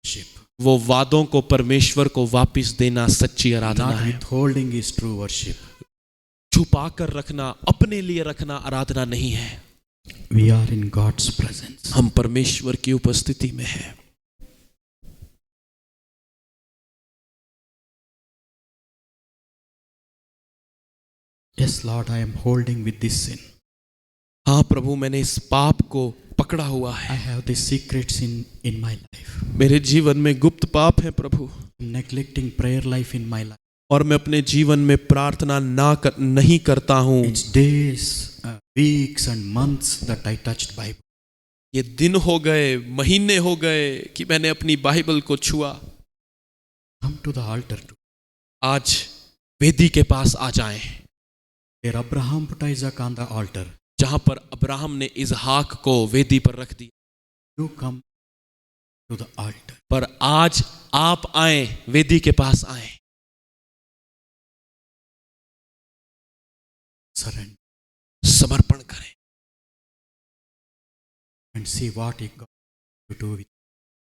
Worship.
वो वादों को परमेश्वर को वापस देना सच्ची आराधना
Not
है।
withholding is true worship.
छुपा कर रखना, अपने लिए रखना आराधना नहीं है।
We are in God's presence.
हम परमेश्वर की उपस्थिति में हैं।
Yes, Lord, I am holding with this sin.
हाँ प्रभु, मैंने इस पाप को पकड़ा हुआ
I
है।
have the secret sin in my life.
मेरे जीवन में गुप्त पाप है प्रभु,
I'm neglecting prayer life in my life.
और मैं अपने जीवन में प्रार्थना नहीं करता हूँ।
It's days, weeks and months that I touched Bible.
ये दिन हो गए, महीने हो गए कि मैंने अपनी बाइबल को छुआ।
Come to the altar too.
आज वेदी के पास आ जाएं,
Where Abraham put Isaac on the altar.
जहां पर अब्राहम ने इजहाक को वेदी पर रख दिया।
You come to the altar.
पर आज आप आए, वेदी के पास आए,
Surrender
समर्पण करें
and see what He got to do with.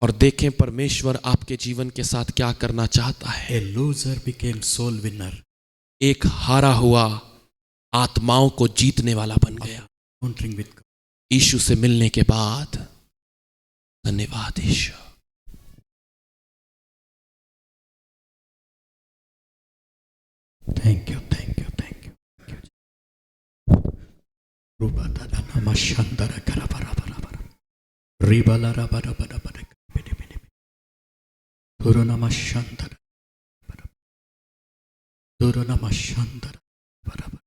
और देखें परमेश्वर आपके जीवन के साथ क्या करना चाहता है।
A loser became soul winner.
एक हारा हुआ आत्माओं को जीतने वाला बन गया।
Encountering with God.
यीशु से मिलने के बाद धन्यवाद यीशु।
Thank you, thank you, thank you. Thank you. Ruba dada namashandara karabara bara bara. Ribala rabara bara bara. Bidi bidi bidi. Duru namashandara bara. Duru namashandara bara bara.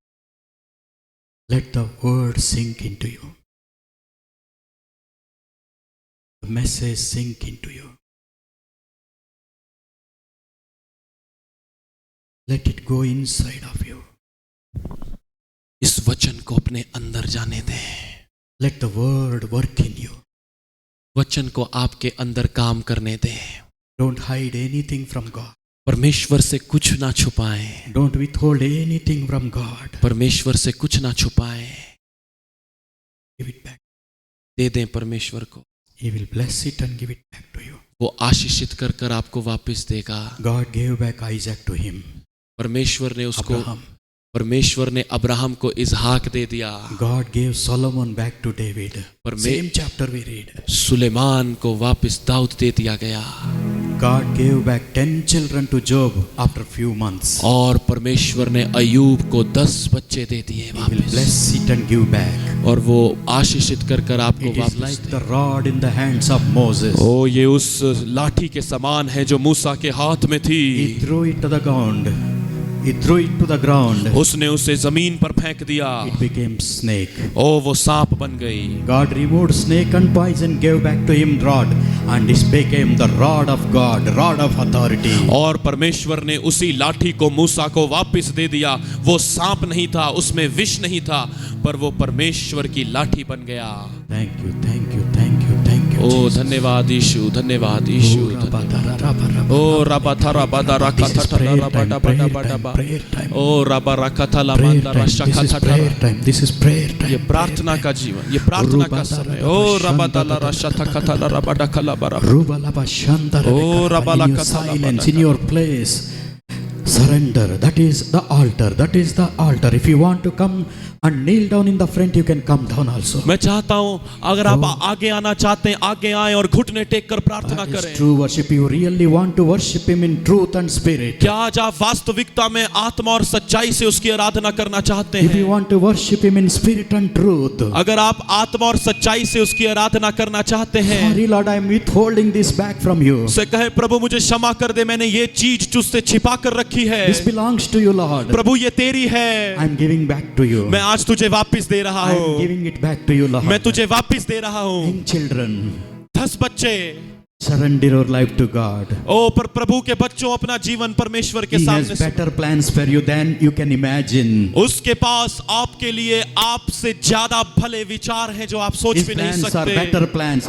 Let the word sink into you. The message sink into you. Let it go inside of you.
इस वचन को अपने अंदर जाने दें।
Let the word work in you.
वचन को आपके अंदर काम करने दें।
Don't hide anything from God.
परमेश्वर से कुछ ना छुपाएं,
Don't withhold anything from God.
परमेश्वर से कुछ ना छुपाएं,
Give it back.
दे दें परमेश्वर को,
He will bless it and give it back to you.
वो आशीषित कर कर आपको वापस देगा।
God gave back Isaac to him.
परमेश्वर ने उसको,
Abraham.
परमेश्वर ने अब्राहम को इजहाक दे दिया।
God gave Solomon back to David. Same chapter we read.
Suleman को वापस दाऊद दे दिया गया।
God gave back 10 children to Job after few months.
और परमेश्वर ने अय्यूब को 10 बच्चे दे दिए
He will
वापस,
bless it and give back.
और वो आशीषित कर कर आपको
It is
वापस
like
they.
the rod in the hands of Moses.
ओ ये उस लाठी के समान है जो मूसा के हाथ में थी।
He threw it to the ground. He threw it to the ground.
उसने उसे जमीन पर फेंक दिया,
It became snake.
ओ वो सांप बन गई।
God removed snake and poison, gave back to him rod, and this became the rod of God, rod of authority.
और परमेश्वर ने उसी लाठी को मूसा को वापस दे दिया। वो सांप नहीं था, उसमें विष नहीं था, पर वो परमेश्वर की लाठी बन गया।
Thank you, thank you, thank you, thank you.
O
Jesus.
धन्यवाद यीशु, धन्यवाद यीशु। ओ रबा थरा बदा रखा
This is
था
prayer
रबा
time,
डबा
prayer
डबा
time,
डबा।
prayer time.
ओ रबा रखा था
Prayer
लमंदा
time.
रशा
This is
था
prayer time. This is prayer time.
ये प्रार्थना का जीवन, ये प्रार्थना का समय। ओ रबा दला रशा था कथा रबा डखला बरा।
Rubalaba Shandara
Oh,
Rekata.
Rabala
In your
Katala
silence,
Badaka.
in your place, surrender. That is the altar. That is the altar. If you want to come and kneel down in the front, you can come down also.
मैं चाहता हूँ अगर आप आगे आना चाहते हैं, आगे आए और घुटने टेक कर प्रार्थना
That is
करें।
true worship. You really want to worship Him in truth and spirit.
क्या आज आप वास्तविकता में आत्मा और सच्चाई से उसकी आराधना करना चाहते
If you
हैं?
want to worship Him in spirit and truth.
अगर आप आत्मा और सच्चाई से उसकी आराधना करना चाहते हैं,
Sorry Lord, I am withholding this back from you.
उसे कहे प्रभु मुझे क्षमा कर दे, मैंने ये चीज तुझसे छिपा कर रखी है।
This belongs to you, Lord.
प्रभु ये तेरी है,
I am giving back to you.
मैं आज तुझे वापस दे रहा
I am
हूँ,
giving it back to you, Lord.
मैं तुझे वापस दे रहा हूँ।
10 children,
10 बच्चे,
surrender your life to God.
ओ पर प्रभु के बच्चों अपना जीवन परमेश्वर के
He
सामने
has better plans for you than you can imagine.
उसके पास आपके लिए आपसे ज्यादा भले विचार हैं जो आप सोच
His
भी नहीं
plans are
सकते।
better plans,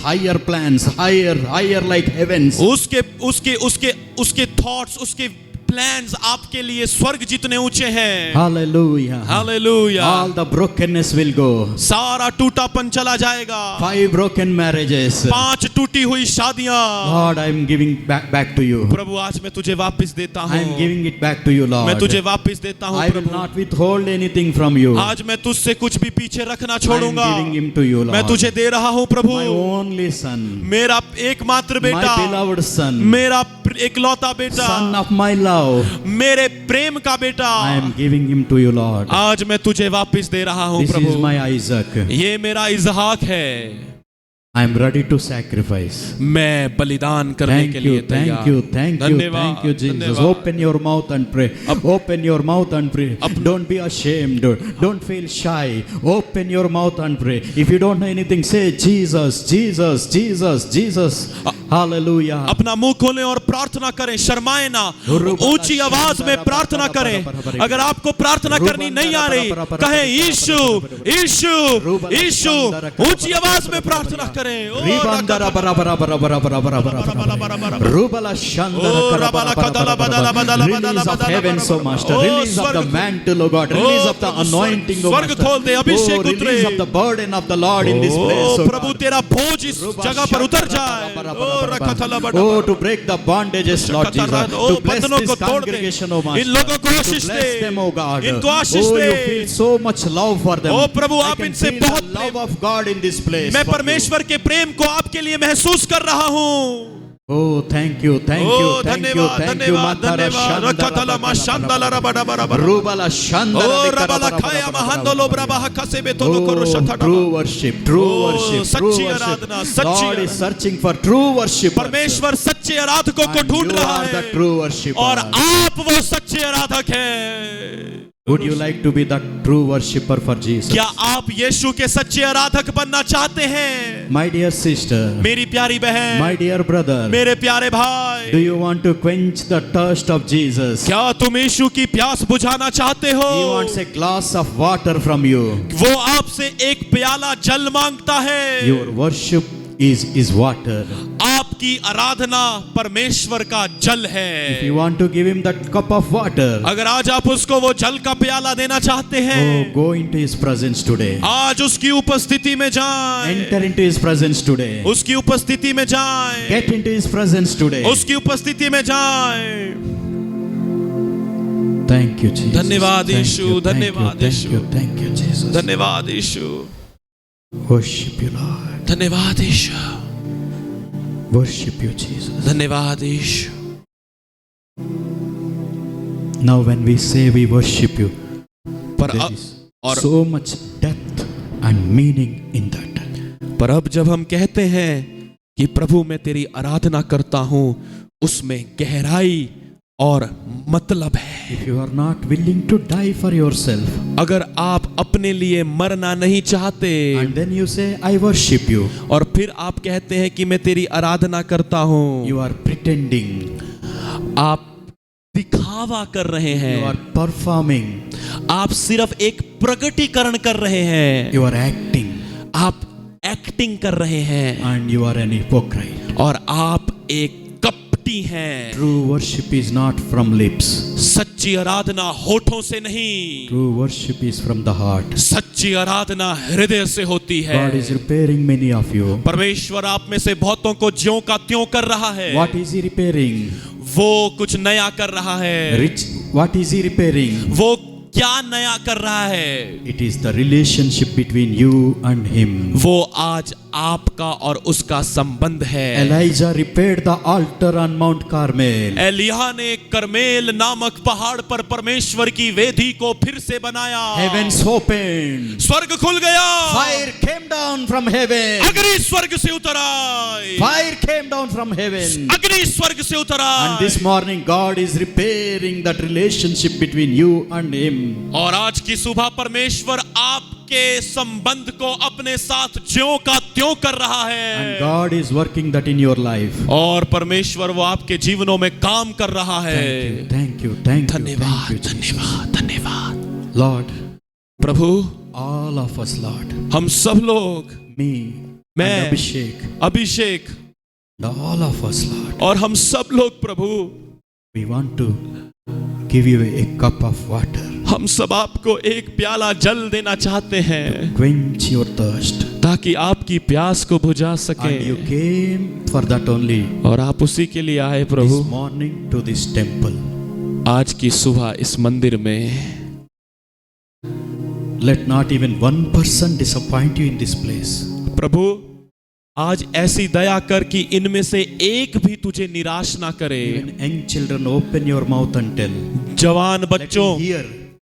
higher like heavens.
उसके थॉट्स, उसके प्लान्स आपके लिए स्वर्ग जितने ऊंचे हैं।
Hallelujah.
Hallelujah.
All the brokenness will go.
सारा टूटापन चला जाएगा।
5 broken marriages.
5 टूटी हुई शादियां।
Lord, I am giving back to you.
प्रभु आज मैं तुझे वापस देता
I am
हूँ,
giving it back to you, Lord.
मैं तुझे वापस देता हूँ
I will
Prabhu.
not withhold anything from you.
आज मैं तुझसे कुछ भी पीछे रखना
I am
छोड़ूंगा।
giving him to you,
मैं
Lord.
तुझे दे रहा हूँ प्रभु,
My only son,
मेरा एकमात्र
my
बेटा,
beloved son,
मेरा इकलौता बेटा,
son of my love.
मेरे प्रेम का बेटा,
I am giving him to you, Lord.
आज मैं तुझे वापस दे रहा हूँ
This is
Prabhu.
my Isaac.
ये मेरा इजहाक है,
I am ready to sacrifice.
मैं बलिदान करने
Thank
के लिए
you,
तैयार।
thank you, thank you,
धन्यवाद,
thank you, Jesus.
धन्यवाद।
Open your mouth and pray. Open your mouth and pray. Don't be ashamed. Don't feel shy. Open your mouth and pray. If you don't know anything, say Jesus, Jesus, Jesus, Jesus. Hallelujah.
अपना मुंह खोलें और प्रार्थना करें, शर्माए ना, ऊंची आवाज में प्रार्थना करें। अगर आपको प्रार्थना करनी नहीं आ रही, कहें यीशु यीशु यीशु, ऊंची आवाज में प्रार्थना करें। ओ
Ribandara bara bara bara bara bara bara bara bara. Rubala shandara kara bara bara bara bara. Release of heaven, so master. Release of the mantle, O God. Release of the anointing, O
स्वर्ग
master.
खोल दे, अभिषेक
Oh,
उतरे।
release of the burden of the Lord in this place,
O
O
Prabhu
God.
तेरा बोझ इस जगह पर उतर जाए। ओ रखथला बड़ा
Oh, to break the bondages, Lord Jesus.
O
To bless
बंधनों
this
को तोड़ दे,
congregation, O Master.
इन लोगों को
To
Ashish
bless
they,
them, O God.
इनको आशीष
Oh, you
they.
feel so much love for them.
O Prabhu
I
आप
can
इनसे
feel the
बहुत
love of God in this place.
मैं
for you.
परमेश्वर के प्रेम को आपके लिए महसूस कर रहा हूँ।
Oh, thank you, thank you,
O
thank you,
धन्यवाद
thank you.
धन्यवाद
Matara
धन्यवाद। रखथला मा शांदला रबड़ा बड़ा बड़ा।
Rubala
ओ
Shandara
रबला खाया महांदलो ब्रबा हकसे बेतोलो
Oh,
कोरोशथा।
true worship, true
Oh,
worship, true
सच्ची
worship.
आराधना, सच्ची
Lord is
Aradhana.
searching for true worship.
परमेश्वर सच्चे आराधकों को
And
ढूंढ
you
रहा
are the
है
true worshipper.
और आप वो सच्चे आराधक हैं।
Would you like to be the true worshipper for Jesus?
क्या आप यीशु के सच्चे आराधक बनना चाहते हैं?
My dear sister,
मेरी प्यारी बहन,
my dear brother,
मेरे प्यारे
do
भाई,
you want to quench the thirst of Jesus?
क्या तुम यीशु की प्यास बुझाना चाहते हो?
He wants a glass of water from you.
वो आपसे एक प्याला जल मांगता है।
Your worship is water.
आपका आपकी आराधना परमेश्वर का जल
If
है।
you want to give him that cup of water,
अगर आज आप उसको वो जल का प्याला देना चाहते
oh,
हैं,
go into his presence today.
आज उसकी उपस्थिति में जाएं,
Enter into his presence today.
उसकी उपस्थिति में जाएं,
Get into his presence today.
उसकी उपस्थिति में जाएं।
Thank you, Jesus.
धन्यवाद
Thank
Yeshu,
you, thank you,
धन्यवाद
thank
Yeshu,
you, thank you, Jesus.
धन्यवाद यीशु,
Worship you, Lord.
धन्यवाद यीशु,
Worship you, Jesus.
धन्यवाद यीशु।
Now when we say we worship you,
पर
there
अब
is
और
so much depth and meaning in that.
पर अब जब हम कहते हैं कि प्रभु मैं तेरी आराधना करता हूं, उसमें गहराई और मतलब है।
If you are not willing to die for yourself,
अगर आप अपने लिए मरना नहीं चाहते
and then you say, I worship you,
और फिर आप कहते हैं कि मैं तेरी आराधना करता हूं,
you are pretending,
आप दिखावा कर रहे
you
हैं,
are performing,
आप सिर्फ एक प्रकटीकरण कर रहे हैं,
you are acting,
आप एक्टिंग कर रहे हैं
and you are an hypocrite.
और आप एक कपटी हैं।
True worship is not from lips.
सच्ची आराधना होठों से नहीं,
True worship is from the heart.
सच्ची आराधना हृदय से होती है।
God is repairing many of you.
परमेश्वर आप में से बहुतों को ज्यों का त्यों कर रहा है।
What is he repairing?
वो कुछ नया कर रहा है।
Rich. What is he repairing?
वो क्या नया कर रहा है?
It is the relationship between you and him.
वो आज आपका और उसका संबंध है।
Elijah repaired the altar on Mount Carmel.
Elia ने करमेल नामक पहाड़ पर परमेश्वर की वेदी को फिर से बनाया।
Heavens opened.
स्वर्ग खुल गया।
Fire came down from heaven.
अग्नि स्वर्ग से उतर आई।
Fire came down from heaven.
अग्नि स्वर्ग से उतर
And
I.
this morning God is repairing that relationship between you and him.
और आज की सुबह परमेश्वर आपके संबंध को अपने साथ ज्यों का त्यों कर रहा
And
है।
God is working that in your life.
और परमेश्वर वो आपके जीवनों में काम कर रहा है।
Thank you, thank you,
धन्यवाद,
thank you, Jesus.
धन्यवाद, धन्यवाद।
Lord,
Prabhu,
all of us, Lord,
हम सब लोग,
me,
मैं,
and Abhishek,
Abhishek
and all of us, Lord,
और हम सब लोग प्रभु,
we want to give you a cup of water.
हम सब आपको एक प्याला जल देना चाहते हैं
Quench your thirst.
ताकि आपकी प्यास को बुझा
And you
सके।
came for that only
और आप उसी के लिए आए प्रभु।
this morning to this temple.
आज की सुबह इस मंदिर में
Let not even one person disappoint you in this place.
प्रभु, आज ऐसी दया कर कि इनमें से एक भी तुझे निराश ना करे।
Even young children, open your mouth and tell.
जवान
Let
बच्चों,
me hear.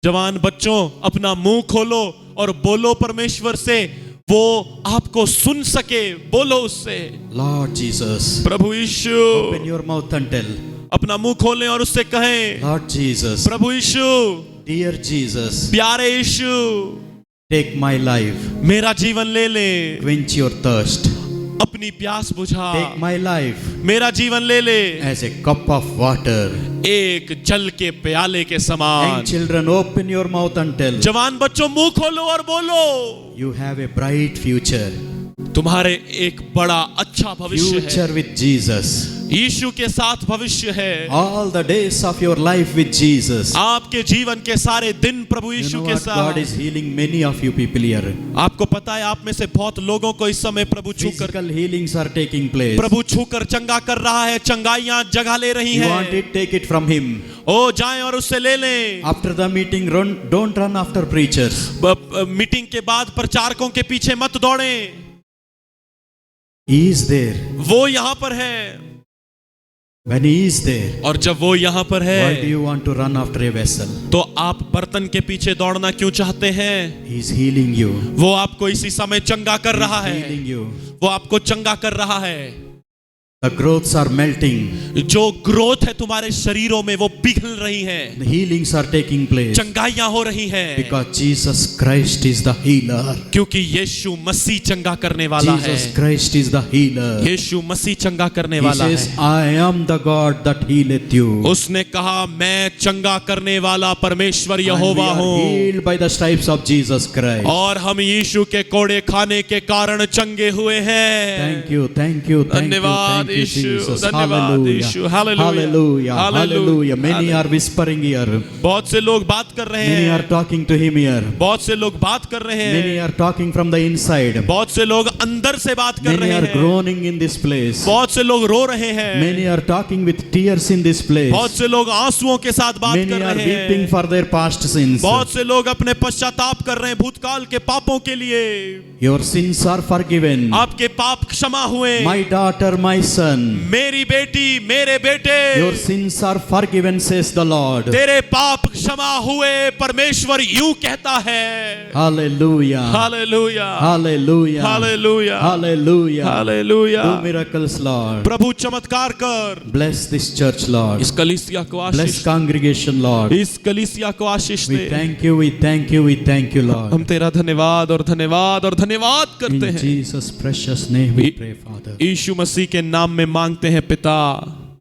जवान बच्चों, अपना मुंह खोलो और बोलो परमेश्वर से, वो आपको सुन सके। बोलो उससे।
Lord Jesus,
Prabhu Yeshu,
open your mouth and tell.
अपना मुंह खोलें और उससे कहें,
Lord Jesus,
प्रभु यीशु,
dear Jesus,
प्यारे यीशु,
take my life.
मेरा जीवन ले ले,
Quench your thirst.
अपनी प्यास बुझा।
Take my life
मेरा जीवन ले ले,
as a cup of water.
एक जल के प्याले के समान।
Young children, open your mouth and tell.
जवान बच्चों, मुंह खोलो और बोलो,
You have a bright future.
तुम्हारे एक बड़ा अच्छा भविष्य है।
Future with Jesus.
यीशु के साथ भविष्य है।
All the days of your life with Jesus.
आपके जीवन के सारे दिन प्रभु
You
यीशु
know
के
what? God
साथ।
is healing many of you people here.
आपको पता है आप में से बहुत लोगों को इस समय प्रभु छूकर
Physical healings are taking place.
प्रभु छूकर चंगा कर रहा है। चंगाइयां जगह ले रही
You want
हैं।
it, take it from him.
ओ जाएं और उससे ले लें।
After the meeting, don't run after preachers.
Meeting के बाद प्रचारकों के पीछे मत दौड़ें।
He is there.
वो यहाँ पर है।
When he is there,
और जब वो यहाँ पर
why do
है
you want to run after a vessel?
तो आप बर्तन के पीछे दौड़ना क्यों चाहते हैं?
He is healing you.
वो आपको इसी समय चंगा कर रहा
He is
है।
healing you.
वो आपको चंगा कर रहा है।
The growths are melting.
जो ग्रोथ है तुम्हारे शरीरों में वो पिघल रही है।
The healings are taking place.
चंगाइयां हो रही हैं।
Because Jesus Christ is the healer.
क्योंकि यीशु मसीह चंगा करने वाला है।
Jesus Christ is the healer.
यीशु मसीह चंगा करने
He
वाला
says,
है।
I am the God that healeth you.
उसने कहा मैं चंगा करने वाला परमेश्वर
And we
यहोवा
are
हूँ।
healed by the stripes of Jesus Christ.
और हम यीशु के कोड़े खाने के कारण चंगे हुए हैं।
Thank you, thank you, thank you,
धन्यवाद
thank
यीशु,
Jesus.
धन्यवाद
Hallelujah.
Yeshu, hallelujah,
Hallelujah. Hallelujah. Many are whispering here.
बहुत से लोग बात कर रहे
Many are
हैं,
talking to him here.
बहुत से लोग बात कर रहे
Many
हैं,
are talking from the inside.
बहुत से लोग अंदर से बात कर
Many
रहे
are
हैं,
groaning in this place.
बहुत से लोग रो रहे हैं,
Many are talking with tears in this place.
बहुत से लोग आंसुओं के साथ बात
Many
कर
are
रहे
weeping
हैं,
for their past sins.
बहुत से लोग अपने पश्चाताप कर रहे हैं भूतकाल के पापों के लिए।
Your sins are forgiven.
आपके पाप क्षमा हुए।
My daughter, my son.
मेरी बेटी, मेरे बेटे,
Your sins are forgiven, says the Lord.
तेरे पाप क्षमा हुए, परमेश्वर यूं कहता है।
Hallelujah.
Hallelujah,
Hallelujah.
Hallelujah,
Hallelujah.
Hallelujah.
Do miracles, Lord.
प्रभु चमत्कार कर।
Bless this church, Lord.
इस कलीसिया को
Bless
आशीष,
congregation, Lord.
इस कलीसिया को आशीष
We
they.
thank you, we thank you, we thank you, Lord.
हम तेरा धन्यवाद और धन्यवाद और धन्यवाद करते
In
हैं।
Jesus' precious name we pray, Father.
यीशु मसीह के नाम में मांगते हैं पिता।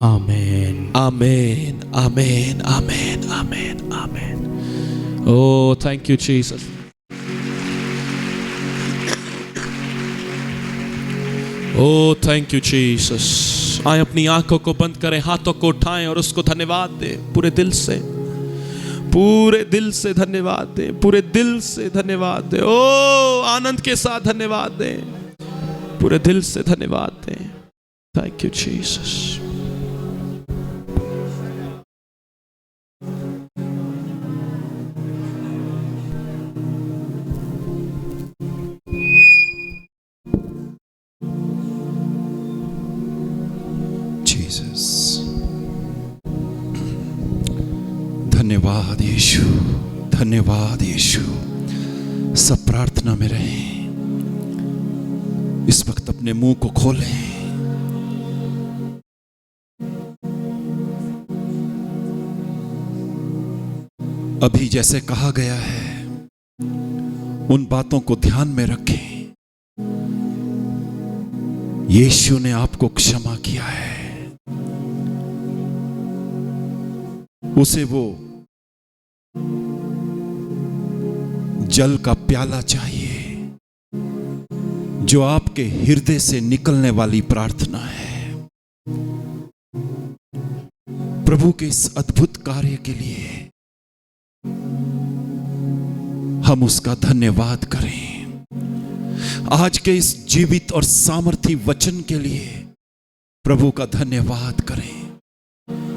Amen.
आमीन, आमीन, आमीन, आमीन, आमीन। Oh, thank you Jesus. Oh, thank you Jesus. आए अपनी आंखों को बंद करें, हाथों को उठाएं और उसको धन्यवाद दें पूरे दिल से, पूरे दिल से धन्यवाद दें, पूरे दिल से धन्यवाद दें। ओ आनंद के साथ धन्यवाद दें, पूरे दिल से धन्यवाद दें। Thank you Jesus.
जीसस, धन्यवाद यीशु, धन्यवाद यीशु। सब प्रार्थना में रहें। इस वक्त अपने मुंह को खोलें। अभी जैसे कहा गया है उन बातों को ध्यान में रखें। यीशु ने आपको क्षमा किया है। उसे वो जल का प्याला चाहिए जो आपके हृदय से निकलने वाली प्रार्थना है। प्रभु के इस अद्भुत कार्य के लिए हम उसका धन्यवाद करें। आज के इस जीवित और सामर्थी वचन के लिए प्रभु का धन्यवाद करें।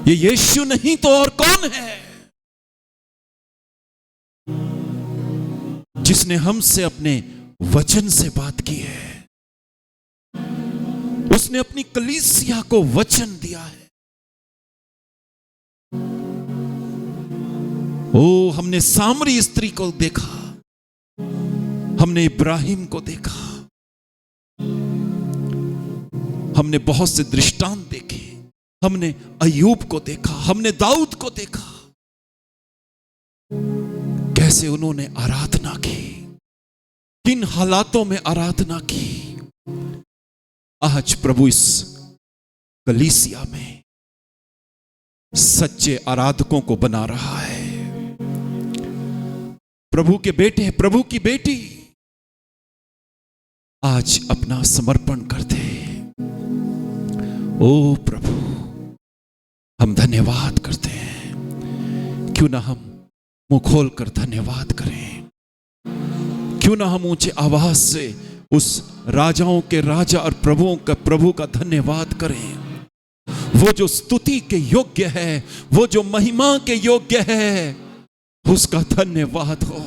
ये यीशु नहीं तो और कौन है जिसने हमसे अपने वचन से बात की है। उसने अपनी कलीसिया को वचन दिया है। ओ, हमने सामरी स्त्री को देखा, हमने इब्राहिम को देखा, हमने बहुत से दृष्टांत देखे, हमने अय्यूब को देखा, हमने दाऊद को देखा, कैसे उन्होंने आराधना की, किन हालातों में आराधना की। आज प्रभु इस कलीसिया में सच्चे आराधकों को बना रहा है। प्रभु के बेटे, प्रभु की बेटी आज अपना समर्पण कर दे। ओ प्रभु, हम धन्यवाद करते हैं। क्यों ना हम मुंह खोलकर धन्यवाद करें। क्यों ना हम ऊंचे आवाज से उस राजाओं के राजा और प्रभु का धन्यवाद करें। वो जो स्तुति के योग्य है, वो जो महिमा के योग्य है, उसका धन्यवाद हो।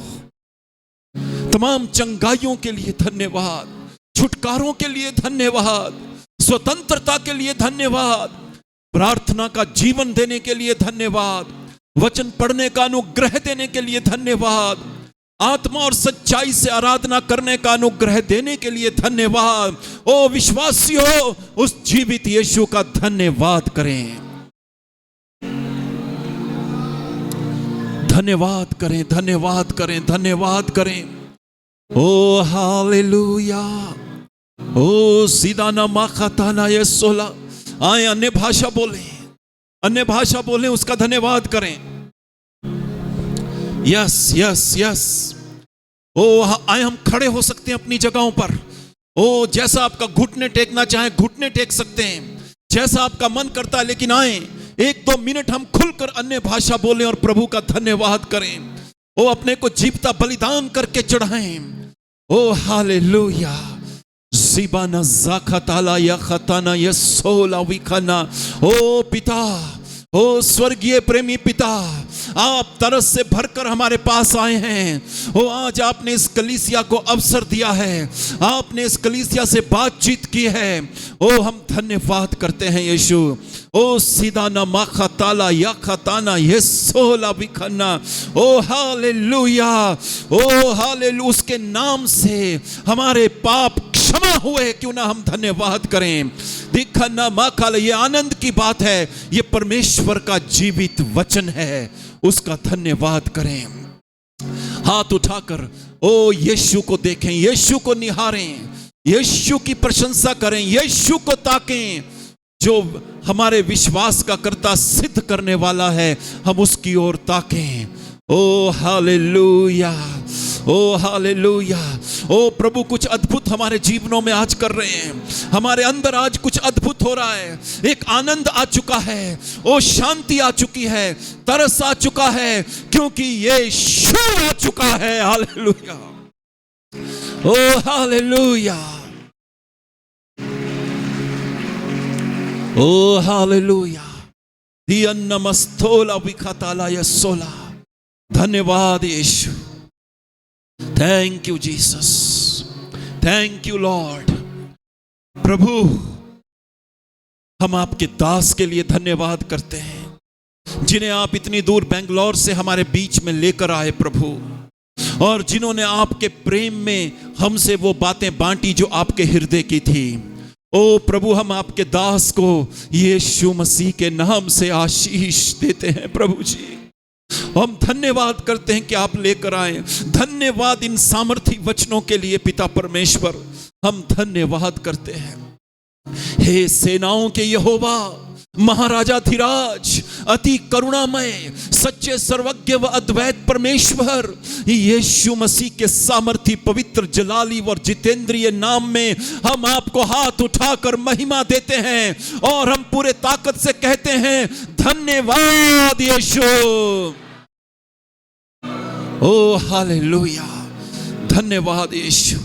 तमाम चंगाइयों के लिए धन्यवाद, छुटकारों के लिए धन्यवाद, स्वतंत्रता के लिए धन्यवाद, प्रार्थना का जीवन देने के लिए धन्यवाद, वचन पढ़ने का अनुग्रह देने के लिए धन्यवाद, आत्मा और सच्चाई से आराधना करने का अनुग्रह देने के लिए धन्यवाद। ओ विश्वासियों, उस जीवित यीशु का धन्यवाद करें, धन्यवाद करें, धन्यवाद करें, धन्यवाद करें। ओ हालेलुया। ओ सीदाना माखाताना ये सोला। आए अन्य भाषा बोले, अन्य भाषा बोले, उसका धन्यवाद करें। Yes yes yes. ओ आए हम खड़े हो सकते हैं अपनी जगहों पर। ओ जैसा आपका घुटने टेकना चाहे घुटने टेक सकते हैं। जैसा आपका मन करता है, लेकिन आए 1-2 मिनट हम खुलकर अन्य भाषा बोलें और प्रभु का धन्यवाद करें। वो अपने को जीवता बलिदान करके चढ़ाएं। ओ हालेलुया। ज़िबाना ज़ाखताला या खताना या सोला विखाना। ओ पिता, ओ स्वर्गीय प्रेमी पिता, आप तरस से भरकर हमारे पास आए हैं। ओ आज आपने इस कलीसिया को अवसर दिया है, आपने इस कलीसिया से बातचीत की है। ओ हम धन्यवाद करते हैं यीशु। ओ सीदाना माखा ताला या खताना ये सोला बिखना। ओ हालेलुया, ओ हालेलुया। उसके नाम से हमारे पाप क्षमा हुए, क्यों ना हम धन्यवाद करें। दिखना माखा, ये आनंद की बात है, ये परमेश्वर का जीवित वचन है, उसका धन्यवाद करें। हाथ उठाकर ओ यीशु को देखें, यीशु को निहारें, यीशु की प्रशंसा करें, यीशु को ताकें जो हमारे विश्वास का कर्ता सिद्ध करने वाला है। हम उसकी ओर ताकें। ओ हालेलुया, ओ हालेलुया। ओ प्रभु कुछ अद्भुत हमारे जीवनों में आज कर रहे हैं। हमारे अंदर आज कुछ अद्भुत हो रहा है। एक आनंद आ चुका है, ओ शांति आ चुकी है, तरस आ चुका है, क्योंकि ये शू आ चुका है। Hallelujah, O hallelujah, O hallelujah. दिया नमस्तोला विखाताला यसोला। धन्यवाद यीशु। Thank you Jesus, thank you Lord. प्रभु हम आपके दास के लिए धन्यवाद करते हैं, जिन्हें आप इतनी दूर बेंगलोर से हमारे बीच में लेकर आए प्रभु, और जिन्होंने आपके प्रेम में हमसे वो बातें बांटी जो आपके हृदय की थी। ओ प्रभु हम आपके दास को यीशु मसीह के नाम से आशीष देते हैं प्रभु जी। हम धन्यवाद करते हैं कि आप लेकर आए। धन्यवाद इन सामर्थी वचनों के लिए पिता परमेश्वर, हम धन्यवाद करते हैं। हे सेनाओं के यहोवा, महाराजाधिराज, अति करुणामय, सच्चे सर्वज्ञ व अद्वैत परमेश्वर, यीशु मसीह के सामर्थी पवित्र जलाली और जितेंद्रिय नाम में हम आपको हाथ उठाकर महिमा देते हैं और हम पूरे ताकत से कहते हैं धन्यवाद यीशु। ओ हालेलुया, धन्यवाद यीशु।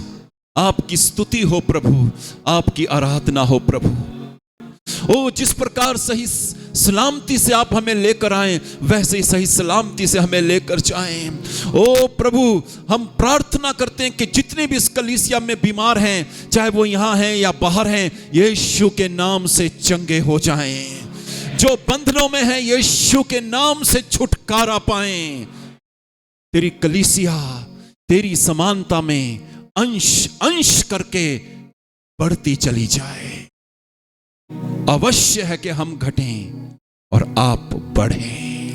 आपकी स्तुति हो प्रभु, आपकी आराधना हो प्रभु। ओ जिस प्रकार सही सलामती से आप हमें लेकर आए, वैसे ही सही सलामती से हमें लेकर जाएं। ओ प्रभु हम प्रार्थना करते हैं कि जितने भी इस कलीसिया में बीमार हैं, चाहे वो यहाँ हैं या बाहर हैं, यीशु के नाम से चंगे हो जाएं। जो बंधनों में हैं, यीशु के नाम से छुटकारा पाएं। तेरी कलीसिया तेरी समानता में अंश अंश करके बढ़ती चली जाए। अवश्य है कि हम घटें और आप बढ़ें।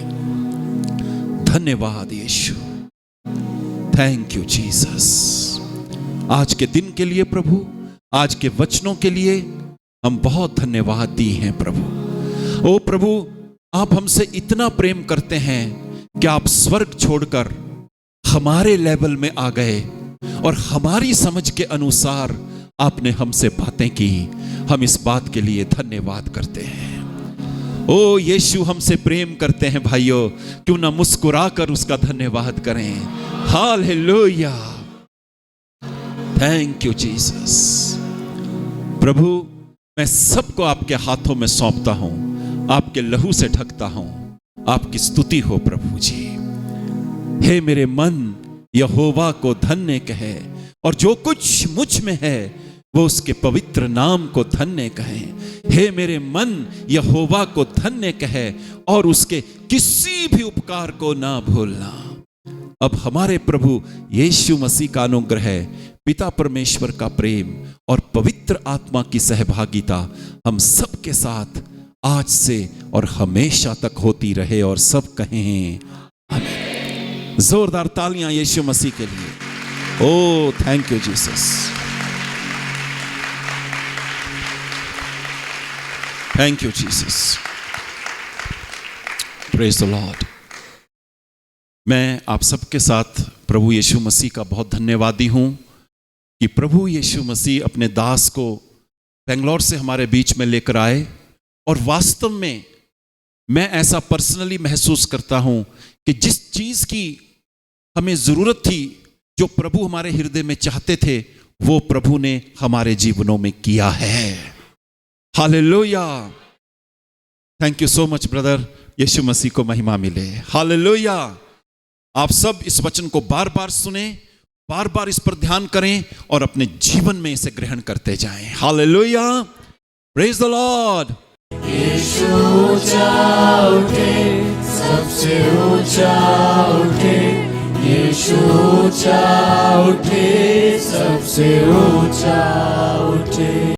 धन्यवाद यीशु, थैंक यू जीसस। आज के दिन के लिए प्रभु, आज के वचनों के लिए हम बहुत धन्यवाद दी हैं प्रभु। ओ प्रभु आप हमसे इतना प्रेम करते हैं कि आप स्वर्ग छोड़कर हमारे लेवल में आ गए और हमारी समझ के अनुसार आपने हमसे बातें की। हम इस बात के लिए धन्यवाद करते हैं। ओ यीशु हमसे प्रेम करते हैं भाइयों, क्यों ना मुस्कुराकर उसका धन्यवाद करें। Hallelujah, thank you Jesus. प्रभु मैं सबको आपके हाथों में सौंपता हूं, आपके लहू से ढकता हूं। आपकी स्तुति हो प्रभु जी। हे मेरे मन यहोवा को धन्य कहे, और जो कुछ मुझ में है वो उसके पवित्र नाम को धन्य कहे। हे मेरे मन यहोवा को धन्य कहे और उसके किसी भी उपकार को ना भूलना। अब हमारे प्रभु यीशु मसीह का अनुग्रह, पिता परमेश्वर का प्रेम और पवित्र आत्मा की सहभागिता हम सब के साथ आज से और हमेशा तक होती रहे। और सब कहें आमीन। जोरदार तालियां यीशु मसीह के लिए। O thank you Jesus, thank you Jesus, praise the Lord. मैं आप सबके साथ प्रभु यीशु मसीह का बहुत धन्यवादी हूं कि प्रभु यीशु मसीह अपने दास को बेंगलोर से हमारे बीच में लेकर आए और वास्तव में मैं ऐसा पर्सनली महसूस करता हूं कि जिस चीज की हमें जरूरत थी, जो प्रभु हमारे हृदय में चाहते थे, वो प्रभु ने हमारे जीवनों में किया है। Hallelujah. Thank you so much brother. यीशु मसीह को महिमा मिले। हालेलुया। आप सब इस वचन को बार बार सुने, बार बार इस पर ध्यान करें और अपने जीवन में इसे ग्रहण करते जाएं। हालेलुया। Praise the lord.
यीशु ऊंचा उठे, सबसे ऊंचा उठे, यीशु ऊंचा उठे, सबसे ऊंचा उठे।